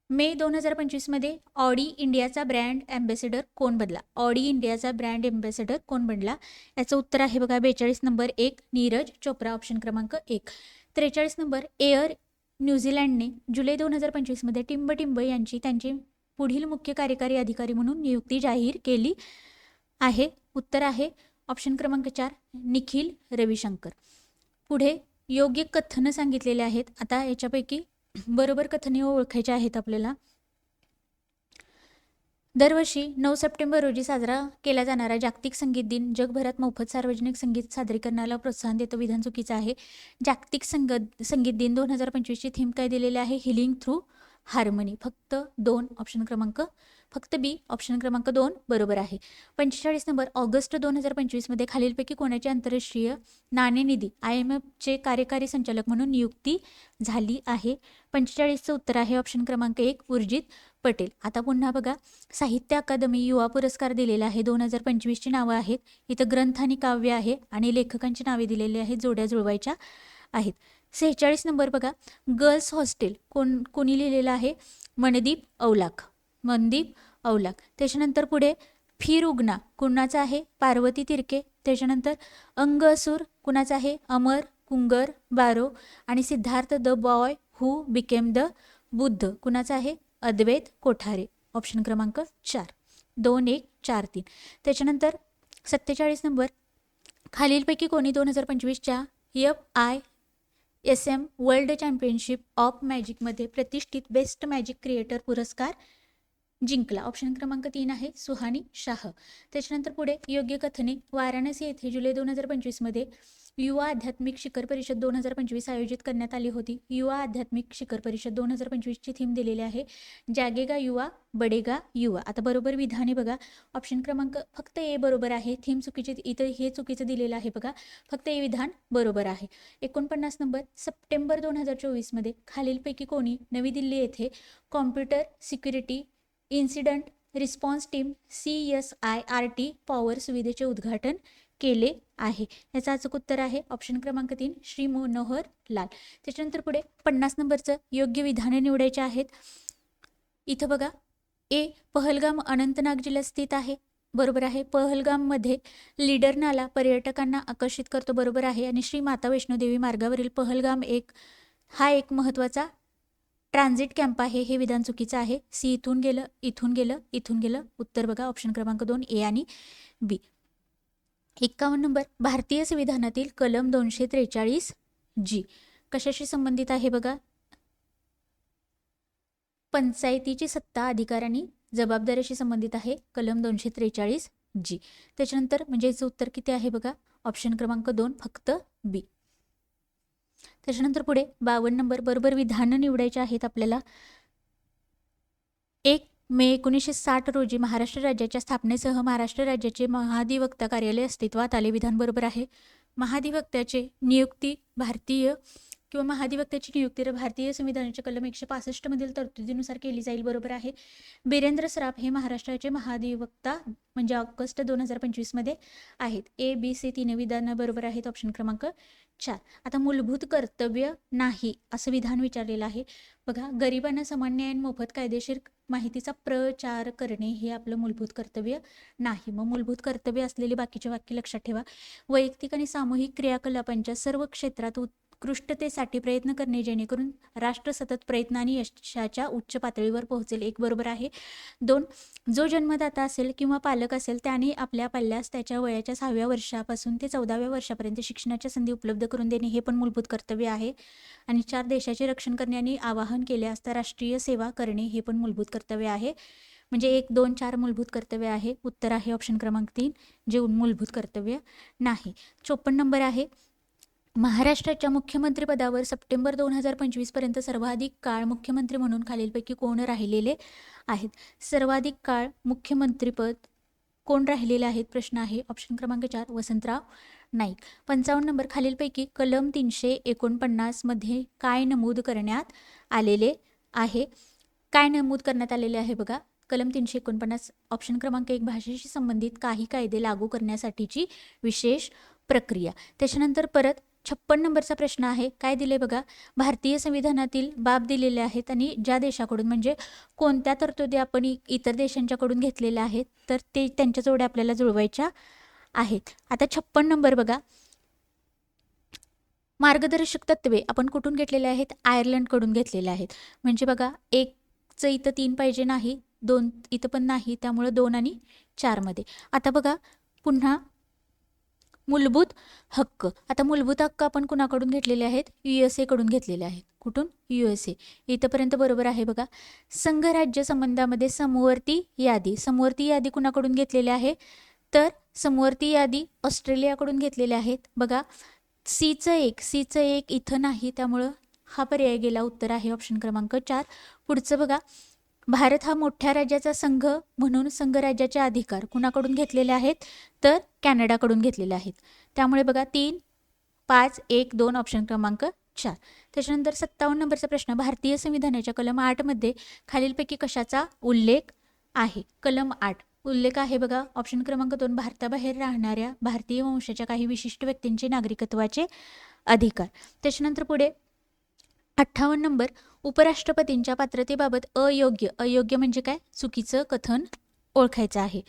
मे 2025 मध्ये ऑडी इंडियाचा ब्रँड ॲम्बॅसेडर कोण बनला? ऑडी इंडियाचा ब्रँड ॲम्बॅसेडर कोण बनला? याचं उत्तर आहे बघा 42 नंबर 1 नीरज चोप्रा. ऑप्शन क्रमांक 1. 43 नंबर, एअर न्यूझीलँडने जुलै 2025 मध्ये टिंब यांची त्यांचे पुढील मुख्य कार्यकारी अधिकारी म्हणून नियुक्ती जाहीर केली आहे? उत्तर आहे ऑप्शन क्रमांक 4 निखिल रविशंकर. पुढे योग्य कथनं सांगितलेले आहेत. आता याच्यापैकी बरोबर कथने ओळखायचे आहेत आपल्याला. दरवर्षी 9 सप्टेंबर रोजी साजरा केला जाणारा जागतिक संगीत दिन जगभरात मोफत सार्वजनिक संगीत सादरीकरणाला प्रोत्साहन देतो. विधान चुकीचं आहे. जागतिक संगीत दिन 2025 ची थीम काय दिलेली आहे? Healing through harmony. फक्त 2. ऑप्शन क्रमांक फक्त बी. ऑप्शन क्रमांक 2 बरोबर आहे. 45 नंबर, ऑगस्ट 2025 मध्ये खालीलपैकी कोणाची आंतरराष्ट्रीय नाणेनिधी IMFचे कार्यकारी संचालक म्हणून नियुक्ती झाली आहे? 45चं उत्तर आहे ऑप्शन क्रमांक 1 उर्जित पटेल. आता पुन्हा बघा, साहित्य अकादमी युवा पुरस्कार दिलेला आहे. 2025 ची नावं आहेत. इथं ग्रंथ आणि काव्य आहे आणि लेखकांची नावे दिलेली आहेत. जोड्या जुळवायच्या आहेत. 46 नंबर बघा, गर्ल्स हॉस्टेल कोणी लिहिलेलं आहे? मनदीप औलाख. त्याच्यानंतर पुढे फिर उगना कुणाचा आहे? पार्वती तिरके. त्याच्यानंतर अंग असूर कुणाचा आहे? अमर कुंगर बारो. आणि Siddharth the boy who became the Buddha कुणाचा आहे? अद्वैत कोठारे. ऑप्शन क्रमांक 4. 2 1 4 3. त्याच्यानंतर 47 नंबर, खालीलपैकी कोणी 2025च्या FISM वर्ल्ड चॅम्पियनशिप ऑफ मॅजिकमध्ये प्रतिष्ठित बेस्ट मॅजिक क्रिएटर पुरस्कार जिंकला? ऑप्शन क्रमांक 3 आहे सुहानी शाह. त्याच्यानंतर पुढे योग्य कथने. वाराणसी येथे जुलै 2025 मध्ये युवा आध्यात्मिक शिखर परिषद 2025 आयोजित करण्यात आली होती. युवा आध्यात्मिक शिखर परिषद 2025 ची थीम दिलेली आहे जागेगा युवा बडेगा युवा. आता बरोबर विधाने बघा, ऑप्शन क्रमांक फक्त ए बरोबर आहे. थीम चुकीचे, इथं हे चुकीचं दिलेलं आहे बघा. फक्त ए विधान बरोबर आहे. 49 नंबर, सप्टेंबर 2024 मध्ये खालीलपैकी कोणी नवी दिल्ली येथे computer security incident response team CSIRT power सुविधेचे उद्घाटन केले आहे? याचं अचूक उत्तर आहे ऑप्शन क्रमांक 3 श्री मनोहर लाल. त्याच्यानंतर पुढे 50 नंबरचं योग्य विधाने निवडायचे आहेत. इथं बघा, ए पहलगाम अनंतनाग जिल्ह्यात स्थित आहे. बरोबर आहे. पहलगाममध्ये लीडर नाला पर्यटकांना आकर्षित करतो. बरोबर आहे. आणि श्री माता वैष्णोदेवी मार्गावरील पहलगाम हा एक महत्त्वाचा ट्रान्झिट कॅम्प आहे. हे विधान चुकीचं आहे. सी इथून गेलं. उत्तर बघा ऑप्शन क्रमांक 2 ए आणि बी. 51 नंबर, भारतीय संविधानातील कलम 243 G कशाशी संबंधित आहे बघा? पंचायतीची सत्ता अधिकार आणि जबाबदारीशी संबंधित आहे. कलम 243 G. त्याच्यानंतर म्हणजे याचं उत्तर किती आहे बघा? ऑप्शन क्रमांक 2 फक्त बी. त्याच्यानंतर पुढे 52 नंबर, बरोबर विधानं निवडायचे आहेत आपल्याला. 1 मे 1960 रोजी महाराष्ट्र राज्याच्या स्थापनेसह महाराष्ट्र राज्याचे महाधिवक्ता कार्यालय अस्तित्वात आले. विधान बरोबर आहे. महाधिवक्त्याची नियुक्ती भारतीय संविधानाच्या कलम 165 मधील तरतुदीनुसार केली जाईल. बरोबर आहे. बिरेंद्र सराफ हे महाराष्ट्राचे महाधिवक्ता म्हणजे ऑगस्ट 2025 मध्ये आहेत. ए बी सी 3 विधानं बरोबर आहेत. ऑप्शन क्रमांक 4. आता मूलभूत कर्तव्य नाही असं विधान विचारलेलं आहे बघा. गरिबांना समान न्याय आणि मोफत कायदेशीर माहितीचा प्रचार करणे हे आपलं मूलभूत कर्तव्य नाही. मग मूलभूत कर्तव्य असलेली बाकीचे वाक्य लक्षात ठेवा. वैयक्तिक आणि सामूहिक क्रियाकलापांच्या सर्व क्षेत्रात उत्कृष्टतेसाठी प्रयत्न करणे जेणेकरून राष्ट्र सतत प्रयत्न आणि यशाच्या उच्च पातळीवर पोहोचेल. 1 बरोबर आहे. 2 जो जन्मदाता असेल किंवा पालक असेल त्याने आपल्या पाल्यास त्याच्या वयाच्या 6व्या वर्षापासून ते 14व्या वर्षापर्यंत शिक्षणाच्या संधी उपलब्ध करून देणे हे पण मूलभूत कर्तव्य आहे. आणि 4 देशाचे रक्षण करणे आणि आवाहन केले असता राष्ट्रीय सेवा करणे हे पण मूलभूत कर्तव्य आहे. म्हणजे 1 2 4 मूलभूत कर्तव्य आहे. उत्तर आहे ऑप्शन क्रमांक 3 जे मूलभूत कर्तव्य नाही. 54 नंबर आहे, महाराष्ट्राच्या मुख्यमंत्रीपदावर सप्टेंबर 2025 पर्यंत सर्वाधिक काळ मुख्यमंत्री म्हणून खालीलपैकी कोण राहिलेले आहेत? सर्वाधिक काळ मुख्यमंत्रीपद कोण राहिलेले आहेत? प्रश्न आहे. ऑप्शन क्रमांक 4 वसंतराव नाईक. 55 नंबर, खालीलपैकी कलम 349 मध्ये काय नमूद करण्यात आलेले आहे? काय नमूद करण्यात आलेले आहे बघा? कलम 349. ऑप्शन क्रमांक 1 भाषेशी संबंधित काही कायदे लागू करण्यासाठीची विशेष प्रक्रिया. त्याच्यानंतर परत 56 नंबरचा प्रश्न आहे. काय दिले बघा? भारतीय संविधानातील बाब दिलेले आहेत आणि ज्या देशाकडून म्हणजे कोणत्या तरतुदी आपण इतर देशांच्याकडून घेतलेल्या आहेत तर ते त्यांच्या जोड्या आपल्याला जुळवायच्या आहेत. आता 56 नंबर बघा, मार्गदर्शक तत्वे आपण कुठून घेतलेले आहेत? आयर्लंडकडून घेतलेले आहेत. म्हणजे बघा, एकचं इथं 3 पाहिजे नाही, 2 इथं पण नाही, त्यामुळं 2 आणि 4 मध्ये. आता बघा पुन्हा मूलभूत हक्क. आता मूलभूत हक्क आपण कुणाकडून घेतलेले आहेत? USA कडून घेतलेले आहेत. कुठून? USA. इथंपर्यंत बरोबर आहे बघा. संघराज्य संबंधामध्ये समवर्ती यादी. समवर्ती यादी कुणाकडून घेतलेली आहे? तर समवर्ती यादी ऑस्ट्रेलियाकडून घेतलेले आहेत. बघा सीचं एक इथं नाही, त्यामुळं हा पर्याय गेला. उत्तर आहे ऑप्शन क्रमांक 4. पुढचं बघा, भारत हा मोठ्या राज्याचा संघ म्हणून संघराज्याचे अधिकार कुणाकडून घेतलेले आहेत? तर कॅनडाकडून घेतलेले आहेत. त्यामुळे बघा 3, 5, 1, 2 ऑप्शन क्रमांक 4. त्याच्यानंतर 57 नंबरचा प्रश्न, भारतीय संविधानाच्या कलम 8 मध्ये खालीलपैकी कशाचा उल्लेख आहे? कलम 8 उल्लेख आहे बघा. ऑप्शन क्रमांक 2 भारताबाहेर राहणाऱ्या भारतीय वंशाच्या काही विशिष्ट व्यक्तींचे नागरिकत्वाचे अधिकार. त्याच्यानंतर पुढे 58 नंबर, उपराष्ट्रपतींच्या पात्रतेबाबत अयोग्य म्हणजे काय? चुकीचं कथन ओळखायचं आहे.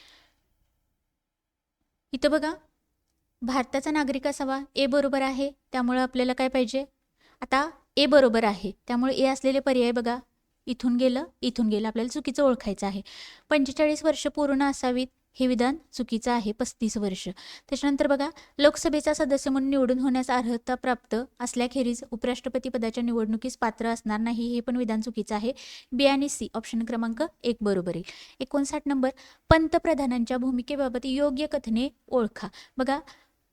इथं बघा, भारताचा नागरिक असावा, ए बरोबर आहे, त्यामुळे आपल्याला काय पाहिजे? आता ए बरोबर आहे, त्यामुळे ए असलेले पर्याय बघा, इथून गेलं, आपल्याला चुकीचं ओळखायचं आहे. 45 वर्ष पूर्ण असावीत, हे विधान चुकीचं आहे. 35 वर्ष. त्याच्यानंतर बघा, लोकसभेचा सदस्य म्हणून निवडून होण्यास अर्हता प्राप्त असल्याखेरीज उपराष्ट्रपती पदाच्या निवडणुकीस पात्र असणार नाही, हे पण विधान चुकीचं आहे. बी आणि सी ऑप्शन क्रमांक 1 बरोबर येईल. 59 नंबर, पंतप्रधानांच्या भूमिकेबाबत योग्य कथने ओळखा. बघा,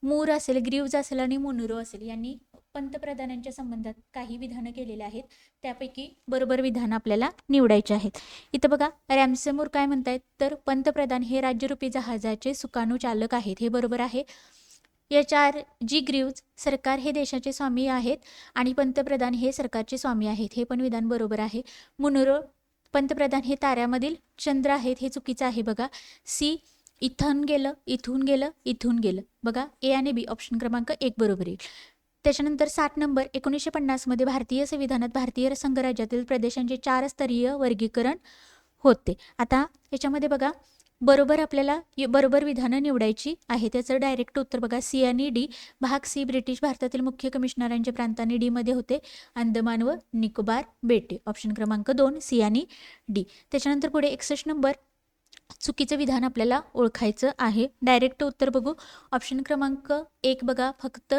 मूर असेल, ग्रीव्ज असेल आणि मुनरो असेल यांनी पंतप्रधानांच्या संबंधात काही विधानं केलेली आहेत, त्यापैकी बरोबर विधान आपल्याला निवडायचे आहेत. इथं बघा, रॅमसे मूर काय म्हणतायत? तर पंतप्रधान हे राज्यरूपी जहाजाचे सुकाणू चालक आहेत, हे बरोबर आहे. HRG ग्रीव्ज, सरकार हे देशाचे स्वामी आहेत आणि पंतप्रधान हे सरकारचे स्वामी आहेत, हे पण विधान बरोबर आहे. मुनरो, पंतप्रधान हे ताऱ्यामधील चंद्र आहेत, हे चुकीचं आहे बघा. सी, इथून गेलं. बघा, ए आणि बी ऑप्शन क्रमांक 1 बरोबर येईल. त्याच्यानंतर 60 नंबर, 1950 मध्ये भारतीय संविधानात भारतीय संघराज्यातील प्रदेशांचे 4 स्तरीय वर्गीकरण होते. आता याच्यामध्ये बघा, बरोबर आपल्याला बरोबर विधानं निवडायची आहे. त्याचं डायरेक्ट उत्तर बघा, सी आणि डी. भाग सी, ब्रिटिश भारतातील मुख्य कमिशनरांचे प्रांत आणि डी मध्ये होते अंदमान व निकोबार बेटे. ऑप्शन क्रमांक 2 सी आणि डी. त्याच्यानंतर पुढे 61 नंबर, चुकीचं विधान आपल्याला ओळखायचं आहे. डायरेक्ट उत्तर बघू, ऑप्शन क्रमांक 1 बघा, फक्त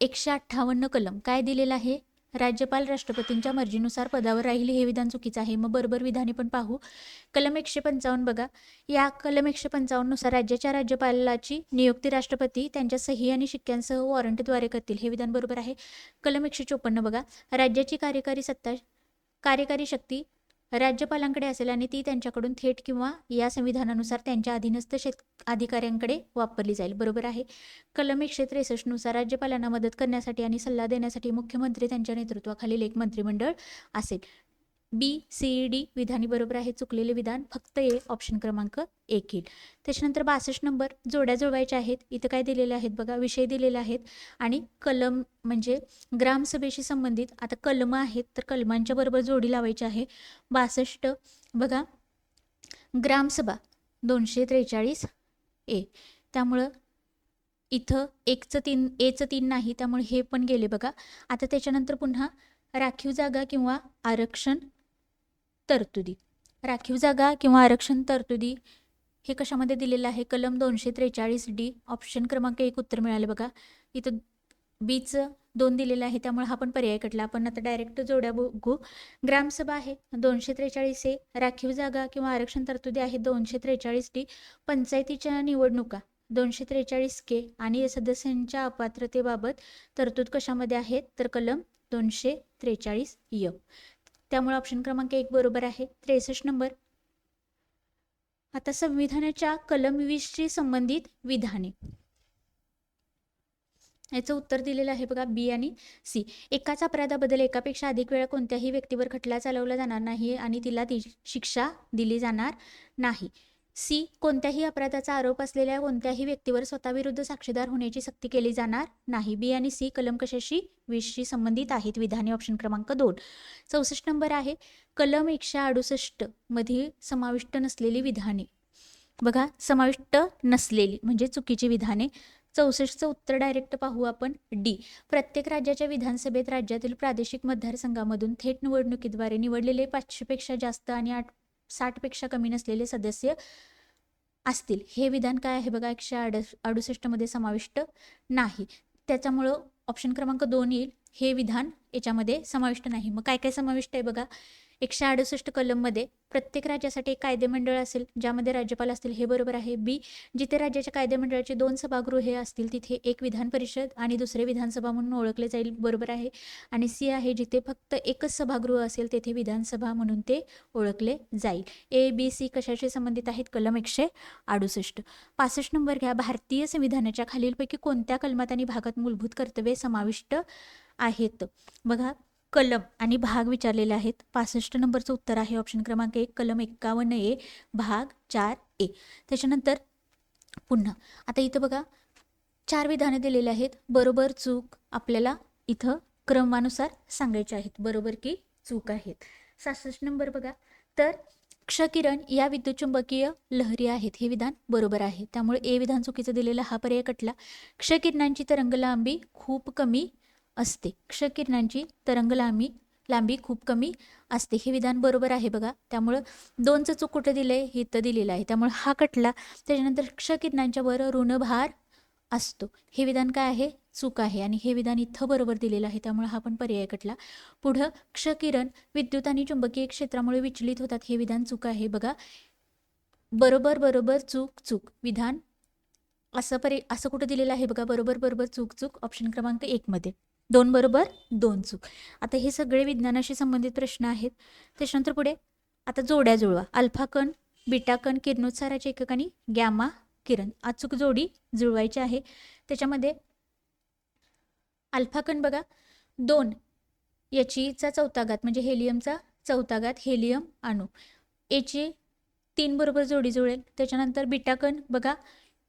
158 कलम काय दिलेलं आहे? राज्यपाल राष्ट्रपतींच्या मर्जीनुसार पदावर राहील, हे विधान चुकीचं आहे. मग बरोबर विधाने पण पाहू. कलम 155 बघा, या कलम 155 नुसार राज्याच्या राज्यपालाची नियुक्ती राष्ट्रपती त्यांच्या सही आणि शिक्क्यांसह वॉरंटद्वारे करतील, हे विधान बरोबर आहे. कलम 154 बघा, राज्याची कार्यकारी शक्ती राज्यपालांकडे असेल आणि ती त्यांच्याकडून थेट किंवा या संविधानानुसार त्यांच्या अधीनस्थ अधिकाऱ्यांकडे वापरली जाईल, बरोबर आहे. कलम 163 नुसार राज्यपालांना मदत करण्यासाठी आणि सल्ला देण्यासाठी मुख्यमंत्री त्यांच्या नेतृत्वाखालील एक मंत्रिमंडळ असेल. बी सी डी विधानी बरोबर आहे. चुकलेले विधान फक्त ए ऑप्शन क्रमांक 1 येईल. त्याच्यानंतर 62 नंबर, जोड्या जुळवायच्या आहेत. इथं काय दिलेले आहेत बघा, विषय दिलेले आहेत आणि कलम म्हणजे ग्रामसभेशी संबंधित आता कलम आहेत, तर कलमांच्या बरोबर जोडी लावायची आहे. 62 बघा, ग्रामसभा 243 ए, त्यामुळं इथं एचं 3 नाही, त्यामुळे हे पण गेले बघा. आता त्याच्यानंतर पुन्हा राखीव जागा किंवा आरक्षण तरतुदी. राखीव जागा किंवा आरक्षण तरतुदी हे कशामध्ये दिलेलं आहे? कलम 243 डी ऑप्शन क्रमांक 1 उत्तर मिळाले बघा. इथं बीचं 2 दिलेलं आहे, त्यामुळे हा पण पर्याय कटला. आपण आता डायरेक्ट जोड्या बघू. ग्रामसभा आहे 243 ए, राखीव जागा किंवा आरक्षण तरतुदी आहे 243 डी, पंचायतीच्या निवडणुका 243 आणि सदस्यांच्या अपात्रतेबाबत तरतूद कशामध्ये आहेत तर कलम 243 त्यामुळे ऑप्शन क्रमांक 1 बरोबर आहे. 63 नंबर. आता संविधानाच्या कलम 20शी संबंधित विधाने, याचं उत्तर दिलेलं आहे बघा बी आणि सी. एकाच अपराधाबद्दल एकापेक्षा अधिक वेळा कोणत्याही व्यक्तीवर खटला चालवला जाणार नाही आणि तिला शिक्षा दिली जाणार नाही. सी. कोणत्याही अपराधाचा आरोप असलेल्या कोणत्याही व्यक्तीवर स्वतःविरुद्ध साक्षीदार होण्याची सक्ती केली जाणार नाही. बी आणि सी कलम कशाशी 20शी संबंधित आहेत विधाने. ऑप्शन क्रमांक 2. 64 नंबर आहे कलम 168 मध्ये समाविष्ट नसलेली विधाने. बघा समाविष्ट नसलेली म्हणजे चुकीची विधाने. 64चं उत्तर डायरेक्ट पाहू आपण डी. प्रत्येक राज्याच्या विधानसभेत राज्यातील प्रादेशिक मतदारसंघामधून थेट निवडणुकीद्वारे निवडलेले 500 पेक्षा जास्त आणि 60 पेक्षा कमी नसलेले सदस्य असतील. हे विधान काय आहे बघा 168 मध्ये समाविष्ट नाही. त्याच्यामुळं ऑप्शन क्रमांक 2 येईल. हे विधान याच्यामध्ये समाविष्ट नाही. मग काय काय समाविष्ट आहे बघा. 168 कलममध्ये प्रत्येक राज्यासाठी एक कायदेमंडळ असेल ज्यामध्ये राज्यपाल असतील, हे बरोबर आहे. बी. जिथे राज्याच्या कायदेमंडळाचे 2 सभागृहे असतील तिथे एक विधान परिषद आणि दुसरे विधानसभा म्हणून ओळखले जाईल, बरोबर आहे. आणि सी आहे जिथे फक्त एकच सभागृह असेल तेथे विधानसभा म्हणून ते ओळखले जाईल. ए बी सी कशाशी संबंधित आहेत कलम 168. 65 नंबर घ्या. भारतीय संविधानाच्या खालीलपैकी कोणत्या कलमात आणि भागात मूलभूत कर्तव्ये समाविष्ट आहेत. बघा कलम आणि भाग विचारलेले आहेत. 65 नंबरचं उत्तर आहे ऑप्शन क्रमांक 1 कलम 51A भाग 4A. त्याच्यानंतर पुन्हा आता इथं बघा 4 विधाने दिलेले आहेत. बरोबर चूक आपल्याला इथं क्रमानुसार सांगायचे आहेत, बरोबर की चूक आहेत. 66 नंबर बघा. तर क्षकिरण या विद्युत चुंबकीय लहरी आहेत, हे विधान बरोबर आहे. त्यामुळे ए विधान चुकीचं दिलेला हा पर्याय कटला. क्षकिरणांची तरंगलांबी खूप कमी असते. क्षकिरणांची तरंगलांबी खूप कमी असते, हे विधान बरोबर आहे बघा. त्यामुळं 2चं चूक कुठं दिलंय हे इथं दिलेलं आहे, त्यामुळे हा कटला. त्याच्यानंतर क्षकिरणांच्या वर ऋणभार असतो, हे विधान काय आहे चूक आहे आणि हे विधान इथं बरोबर दिलेलं आहे, त्यामुळे हा पण पर्याय कटला. पुढं क्षकिरण विद्युत आणि चुंबकीय क्षेत्रामुळे विचलित होतात, हे विधान चूक आहे बघा. बरोबर बरोबर चूक चूक विधान असं कुठं दिलेलं आहे बघा. बरोबर बरोबर चूक चूक ऑप्शन क्रमांक 1 मध्ये. 2 बरोबर 2 चूक. आता हे सगळे विज्ञानाशी संबंधित प्रश्न आहेत. त्याच्यानंतर पुढे आता जोड्या जुळवा. अल्फा कण, बीटा कण, किरणोत्साराचे एकक आणि गॅमा किरण. अचूक जोडी जुळवायची आहे. त्याच्यामध्ये अल्फा कण बघा 2 याचीचा चौथा घात म्हणजे हेलियमचा चौथा घात हेलियम अणू. एची 3 बरोबर जोडी जुळेल. त्याच्यानंतर बीटा कण बघा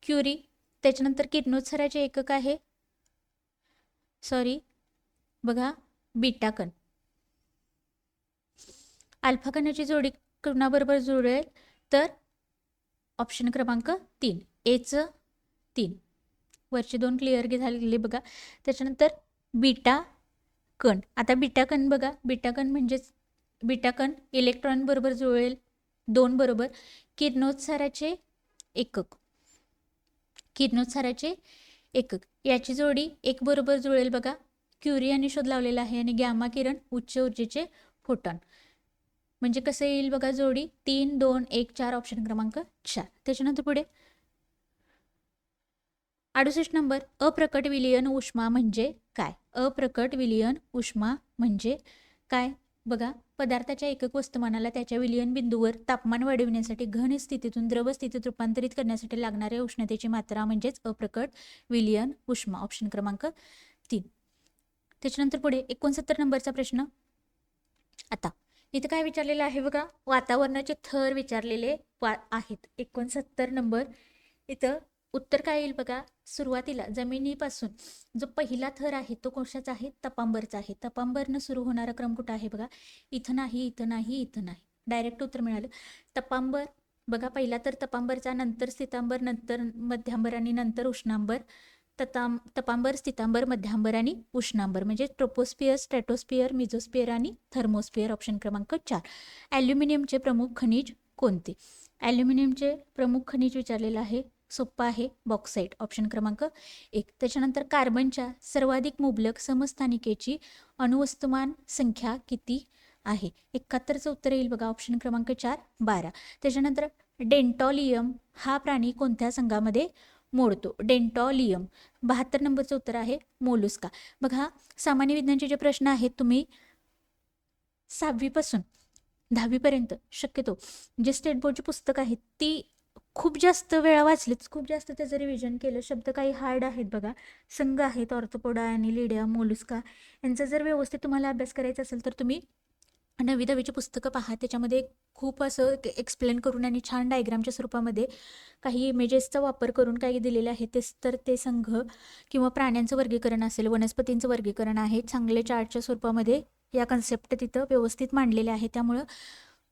क्युरी. त्याच्यानंतर किरणोत्साराचे एकक आहे बघा बीटा कण. अल्फा कणाची जोडी कोणाबरोबर जुळेल तर ऑप्शन क्रमांक 3 एचं 3. वरचे 2 क्लिअर झालेले बघा. त्याच्यानंतर बीटा कण. आता बीटा कण बघा, बीटा कण म्हणजेच बीटा कण इलेक्ट्रॉन बरोबर जुळेल 2 बरोबर. किरणोत्साराचे एकक याची जोडी 1 बरोबर जुळेल बघा. क्युरी यांनी शोध लावलेला आहे. आणि गॅमा किरण उच्च ऊर्जेचे फोटॉन म्हणजे कसं येईल बघा जोडी 3 2 1 4 ऑप्शन क्रमांक 4. त्याच्यानंतर पुढे 68 नंबर अप्रकट विलीयन उष्मा म्हणजे काय. अप्रकट विलीयन उष्मा म्हणजे काय बघा. पदार्थाच्या एकक वस्तुमानाला त्याच्या विलीयन बिंदूवर तापमान वाढविण्यासाठी घन स्थितीतून द्रव स्थितीत रूपांतरित करण्यासाठी लागणाऱ्या उष्णतेची मात्रा म्हणजेच अप्रकट विलीयन उष्मा ऑप्शन क्रमांक 3. त्याच्यानंतर पुढे 69 नंबरचा प्रश्न. आता इथं काय विचारलेलं आहे बघा. वातावरणाचे थर विचारलेले आहेत. 69 नंबर. इथं उत्तर काय येईल बघा. सुरुवातीला जमिनीपासून जो पहिला थर आहे तो कशाचा आहे तपांबरचा आहे. तपांबरनं सुरू होणारा क्रम कुठं आहे बघा. इथं नाही इथं नाही इथं नाही. डायरेक्ट उत्तर मिळालं. तपांबर बघा पहिला तर तपांबरचा, नंतर स्थितांबर, नंतर मध्यांबर आणि नंतर उष्णांबर. तपांबर, स्थितांबर, मध्यांबर आणि उष्णांबर म्हणजे ट्रोपोस्फिअर, स्ट्रॅटोस्फिअर, मिझोस्फिअर आणि थर्मोस्फिअर ऑप्शन क्रमांक 4. ॲल्युमिनियमचे प्रमुख खनिज कोणते. ॲल्युमिनियमचे प्रमुख खनिज विचारलेलं आहे. सोप्पा आहे बॉक्साईट ऑप्शन क्रमांक 1. त्याच्यानंतर कार्बनच्या सर्वाधिक मुबलक समस्थानिकेची अणुवस्तुमान संख्या किती आहे. 71चं उत्तर येईल बघा ऑप्शन क्रमांक 4 12. त्याच्यानंतर डेंटॉलियम हा प्राणी कोणत्या संघामध्ये मोडतो. डेंटॉलियम. 72 नंबरचं उत्तर आहे मोलुस्का. बघा, सामान्य विज्ञानचे जे प्रश्न आहेत तुम्ही 6वीपासून 10वीपर्यंत शक्यतो जे स्टेट बोर्डची पुस्तकं आहेत ती खूप जास्त वेळा वाचलीत, खूप जास्त त्याचं रिव्हिजन केलं. शब्द काही हार्ड आहेत बघा, संघ आहेत, ऑर्थोपोडा आणि लिडिया, मोलुस्का, यांचा जर व्यवस्थित तुम्हाला अभ्यास करायचा असेल तर तुम्ही 9वी-10वीची पुस्तकं पहा. त्याच्यामध्ये खूप असं एक्सप्लेन करून आणि छान डायग्रामच्या स्वरूपामध्ये काही इमेजेसचा वापर करून काही दिलेले आहे. तेच तर ते संघ किंवा प्राण्यांचं वर्गीकरण असेल, वनस्पतींचं वर्गीकरण आहे, चांगले चार्टच्या स्वरूपामध्ये या कन्सेप्ट तिथं व्यवस्थित मांडलेल्या आहेत. त्यामुळं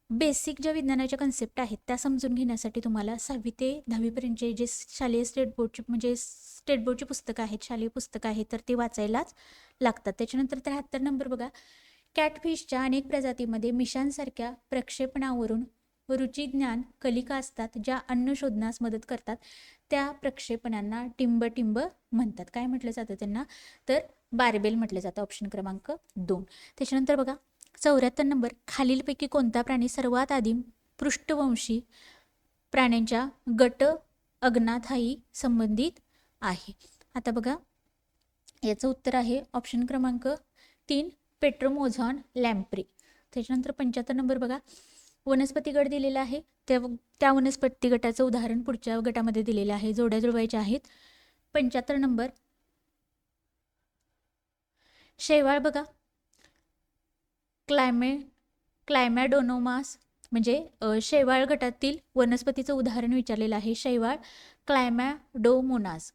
बेसिक ज्या विज्ञानाच्या कन्सेप्ट आहेत त्या समजून घेण्यासाठी तुम्हाला 6वी ते 10वीपर्यंतचे जे शालेय स्टेट बोर्डची म्हणजे स्टेट बोर्डची पुस्तकं आहेत, शालेय पुस्तकं आहेत, तर ती वाचायलाच लागतात. त्याच्यानंतर 73 नंबर बघा, कॅटफिशच्या अनेक प्रजातीमध्ये मिशांसारख्या प्रक्षेपणावरून रुचिज्ञान कलिका असतात ज्या अन्न शोधण्यास मदत करतात. त्या प्रक्षेपणांना टिंब म्हणतात. काय म्हटलं जातं त्यांना? तर बार्बेल म्हटलं जातं. ऑप्शन क्रमांक 2. त्याच्यानंतर बघा 74 नंबर, खालीलपैकी कोणता प्राणी सर्वात आधी पृष्ठवंशी प्राण्यांच्या गट अग्नाथायी संबंधित आहे? आता बघा याचं उत्तर आहे ऑप्शन क्रमांक 3, पेट्रोमोझॉन लॅम्प्रे. त्याच्यानंतर 75 नंबर बघा, वनस्पती गट दिलेला आहे, त्या वनस्पती गटाचं उदाहरण पुढच्या गटामध्ये दिलेलं आहे, जोड्या जुळवायच्या आहेत. 75 नंबर, शैवाळ बघा, क्लायमॅडोनोमास म्हणजे शैवाळ गटातील वनस्पतीचं उदाहरण विचारलेलं आहे. शैवाळ क्लायमॅडोमोनास.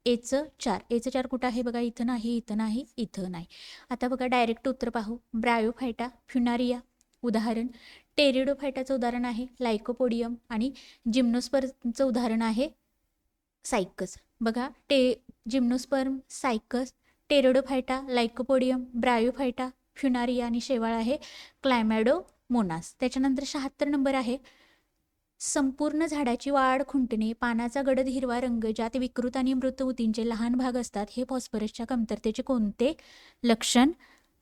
एचं 4 कुठं आहे बघा, इथं नाही, इथं नाही, इथं नाही. आता बघा डायरेक्ट उत्तर पाहू. ब्रायोफायटा फ्युनारिया उदाहरण, टेरिडोफायटाचं उदाहरण आहे लायकोपोडियम आणि जिम्नोस्पर्मचं उदाहरण आहे सायकस. बघा gymnosperm, cycas, Pteridophyta, lycopodium, Bryophyta, फ्युनारिया आणि शेवाळ आहे क्लायमॅडोमोनास. त्याच्यानंतर 76 नंबर आहे, संपूर्ण झाडाची वाढ खुंटणे, पानाचा गडद हिरवा रंग ज्यात विकृत आणि मृत ऊतींचे लहान भाग असतात, हे फॉस्फरसच्या कमतरतेचे कोणते लक्षण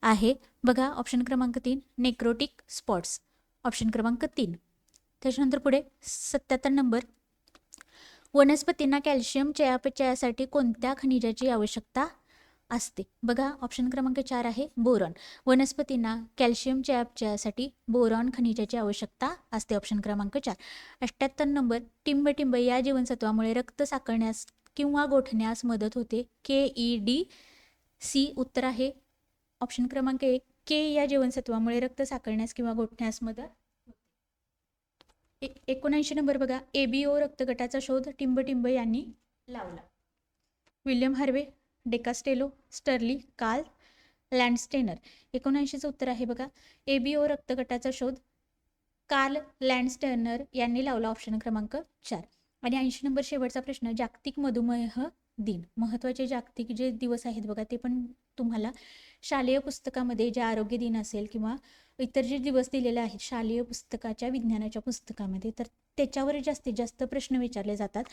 आहे? बघा ऑप्शन क्रमांक 3, नेक्रोटिक स्पॉट्स. ऑप्शन क्रमांक 3. त्याच्यानंतर पुढे 77 नंबर, वनस्पतींना कॅल्शियम चयापचयासाठी कोणत्या खनिजाची आवश्यकता असते? बघा ऑप्शन क्रमांक 4 आहे बोरॉन. वनस्पतींना कॅल्शियम चयापचयासाठी बोरॉन खनिजाची आवश्यकता असते. ऑप्शन क्रमांक 4. 78 नंबर, टिंब या जीवनसत्वामुळे रक्त साकळण्यास किंवा गोठण्यास मदत होते. KEDC उत्तर आहे ऑप्शन क्रमांक 1, के या जीवनसत्वामुळे रक्त साकळण्यास किंवा गोठण्यास मदत होते. 79 नंबर बघा, ABO रक्तगटाचा शोध टिंब यांनी लावला. William Harvey, Decastello, Sturli, Karl Landsteiner. 79चं उत्तर आहे बघा, ABO रक्तगटाचा शोध कार्ल लँडस्टेनर यांनी लावला. ऑप्शन क्रमांक 4. आणि 80 नंबर शेवटचा प्रश्न, जागतिक मधुमेह दिन. महत्त्वाचे जागतिक जे दिवस आहेत बघा ते पण तुम्हाला शालेय पुस्तकामध्ये जे आरोग्य दिन असेल किंवा इतर जे दिवस दिलेले आहेत शालेय पुस्तकाच्या विज्ञानाच्या पुस्तकामध्ये, तर त्याच्यावर जास्तीत जास्त प्रश्न विचारले जातात.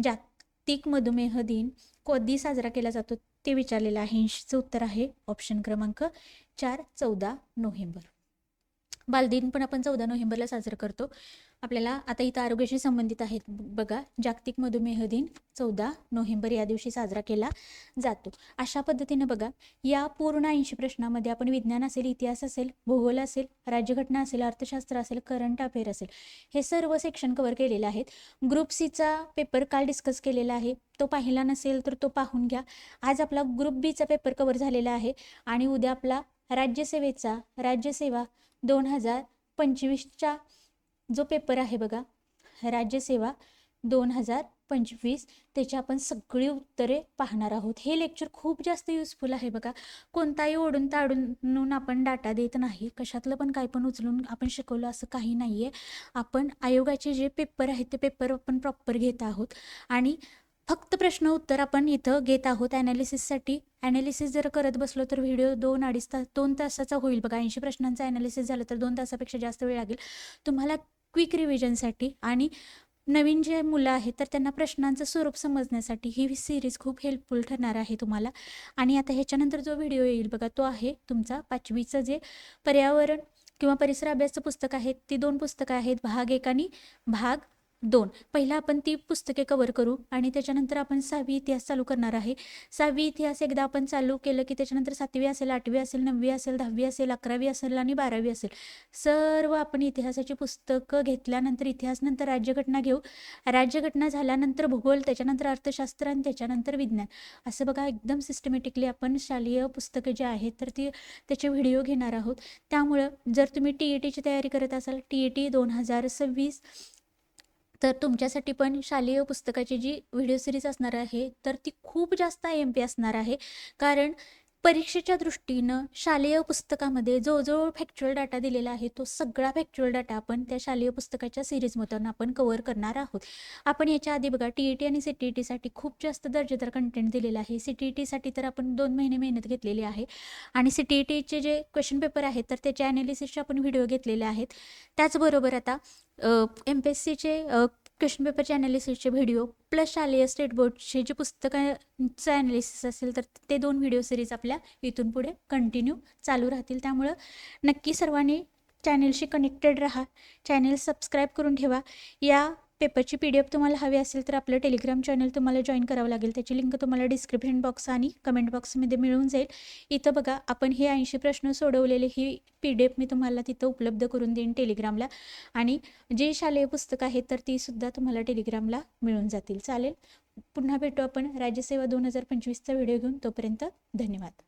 जागतिक मधुमेह दिन कधी साजरा केला जातो ते विचारलेलं आहे. 80चं उत्तर आहे ऑप्शन क्रमांक 4, 14 नोव्हेंबर. बालदिन पण आपण 14 नोव्हेंबरला साजरा करतो. आपल्याला आता इथं आरोग्याशी संबंधित आहेत बघा, जागतिक मधुमेह दिन 14 नोव्हेंबर या दिवशी साजरा केला जातो. अशा पद्धतीने बघा या पूर्ण 80 प्रश्नामध्ये आपण विज्ञान असेल, इतिहास असेल, भूगोल असेल, राज्यघटना असेल, अर्थशास्त्र असेल, करंट अफेअर असेल, हे सर्व सेक्शन कव्हर केलेले आहेत. ग्रुप सीचा पेपर काल डिस्कस केलेला आहे, तो पाहिला नसेल तर तो पाहून घ्या. आज आपला ग्रुप बीचा पेपर कव्हर झालेला आहे आणि उद्या आपला राज्यसेवा 2025चा जो पेपर आहे बघा, राज्यसेवा 2025, त्याची आपण सगळी उत्तरे पाहणार आहोत. हे लेक्चर खूप जास्त युजफुल आहे बघा. कोणताही ओढून ताडून आपण डाटा देत नाही, कशातलं पण काय पण उचलून आपण शिकवलं असं काही नाही आहे. आपण आयोगाचे जे पेपर आहेत ते पेपर आपण प्रॉपर घेत आहोत आणि फक्त प्रश्न उत्तर आपण इथं घेत आहोत. ॲनालिसिससाठी ॲनालिसिस जर करत बसलो तर व्हिडिओ 2 तासाचा होईल बघा. 80 प्रश्नांचा ॲनालिसिस झालं तर 2 तासापेक्षा जास्त वेळ लागेल तुम्हाला क्विक रिव्हिजनसाठी. आणि नवीन जे मुलं आहेत तर त्यांना प्रश्नांचं स्वरूप समजण्यासाठी ही सिरीज खूप हेल्पफुल ठरणार आहे तुम्हाला. आणि आता ह्याच्यानंतर जो व्हिडिओ येईल बघा तो आहे तुमचा 5वीचं जे पर्यावरण किंवा परिसर अभ्यासचं पुस्तक आहे. ती 2 पुस्तकं आहेत, भाग 1 आणि भाग 2. पहिला आपण ती पुस्तके कव्हर करू आणि त्याच्यानंतर आपण 6वी इतिहास चालू करणार आहे. 6वी इतिहास एकदा आपण चालू केलं की त्याच्यानंतर 7वी असेल, 8वी असेल, 9वी असेल, 10वी असेल, 11वी असेल आणि 12वी असेल. सर्व आपण इतिहासाची पुस्तकं घेतल्यानंतर इतिहासनंतर राज्यघटना घेऊ. राज्यघटना झाल्यानंतर भूगोल, त्याच्यानंतर अर्थशास्त्र आणि त्याच्यानंतर विज्ञान. असं बघा एकदम सिस्टमॅटिकली आपण शालेय पुस्तकं जे आहेत तर त्याचे व्हिडिओ घेणार आहोत. त्यामुळं जर तुम्ही TETची तयारी करत असाल, TET 2026, तर तुमच्यासाठी पण शालेय पुस्तकाची जी व्हिडिओ सिरीज असणार आहे तर ती खूप जास्त IMP असणार आहे. कारण परीक्षेच्या दृष्टीनं शालेय पुस्तकामध्ये जो फॅक्च्युअल डाटा दिलेला आहे तो सगळा फॅक्च्युअल डाटा आपण त्या शालेय पुस्तकाच्या सिरीजमधून आपण कव्हर करणार आहोत. आपण याच्या आधी बघा TET आणि CTETसाठी खूप जास्त दर्जेदार कंटेंट दिलेलं आहे. CTETसाठी तर आपण 2 महिने मेहनत घेतलेली आहे आणि CTETचे जे क्वेश्चन पेपर आहेत तर त्याचे ॲनालिसिसचे आपण व्हिडिओ घेतलेले आहेत. त्याचबरोबर आता MPSCचे क्वेश्चन पेपरचे ॲनालिसिसचे व्हिडिओ प्लस शालेय स्टेट बोर्डचे जे पुस्तकांचं ॲनालिसिस असेल तर ते 2 व्हिडिओ सिरीज आपल्या इथून पुढे कंटिन्यू चालू राहतील. त्यामुळं नक्की सर्वांनी चॅनलशी कनेक्टेड राहा, चॅनल सबस्क्राईब करून ठेवा. या पेपरची PDF तुम्हाला हवी असेल तर आपलं टेलिग्राम चॅनल तुम्हाला जॉईन करावं लागेल. त्याची लिंक तुम्हाला डिस्क्रिप्शन बॉक्स आणि कमेंट बॉक्समध्ये मिळून जाईल. इथं बघा आपण हे 80 प्रश्न सोडवलेले ही PDF मी तुम्हाला तिथं उपलब्ध करून देईन टेलिग्रामला आणि जे शालेय पुस्तकं आहेत तर तीसुद्धा तुम्हाला टेलिग्रामला मिळून जातील. चालेल, पुन्हा भेटू आपण राज्यसेवा 2025चा व्हिडिओ घेऊन. तोपर्यंत धन्यवाद.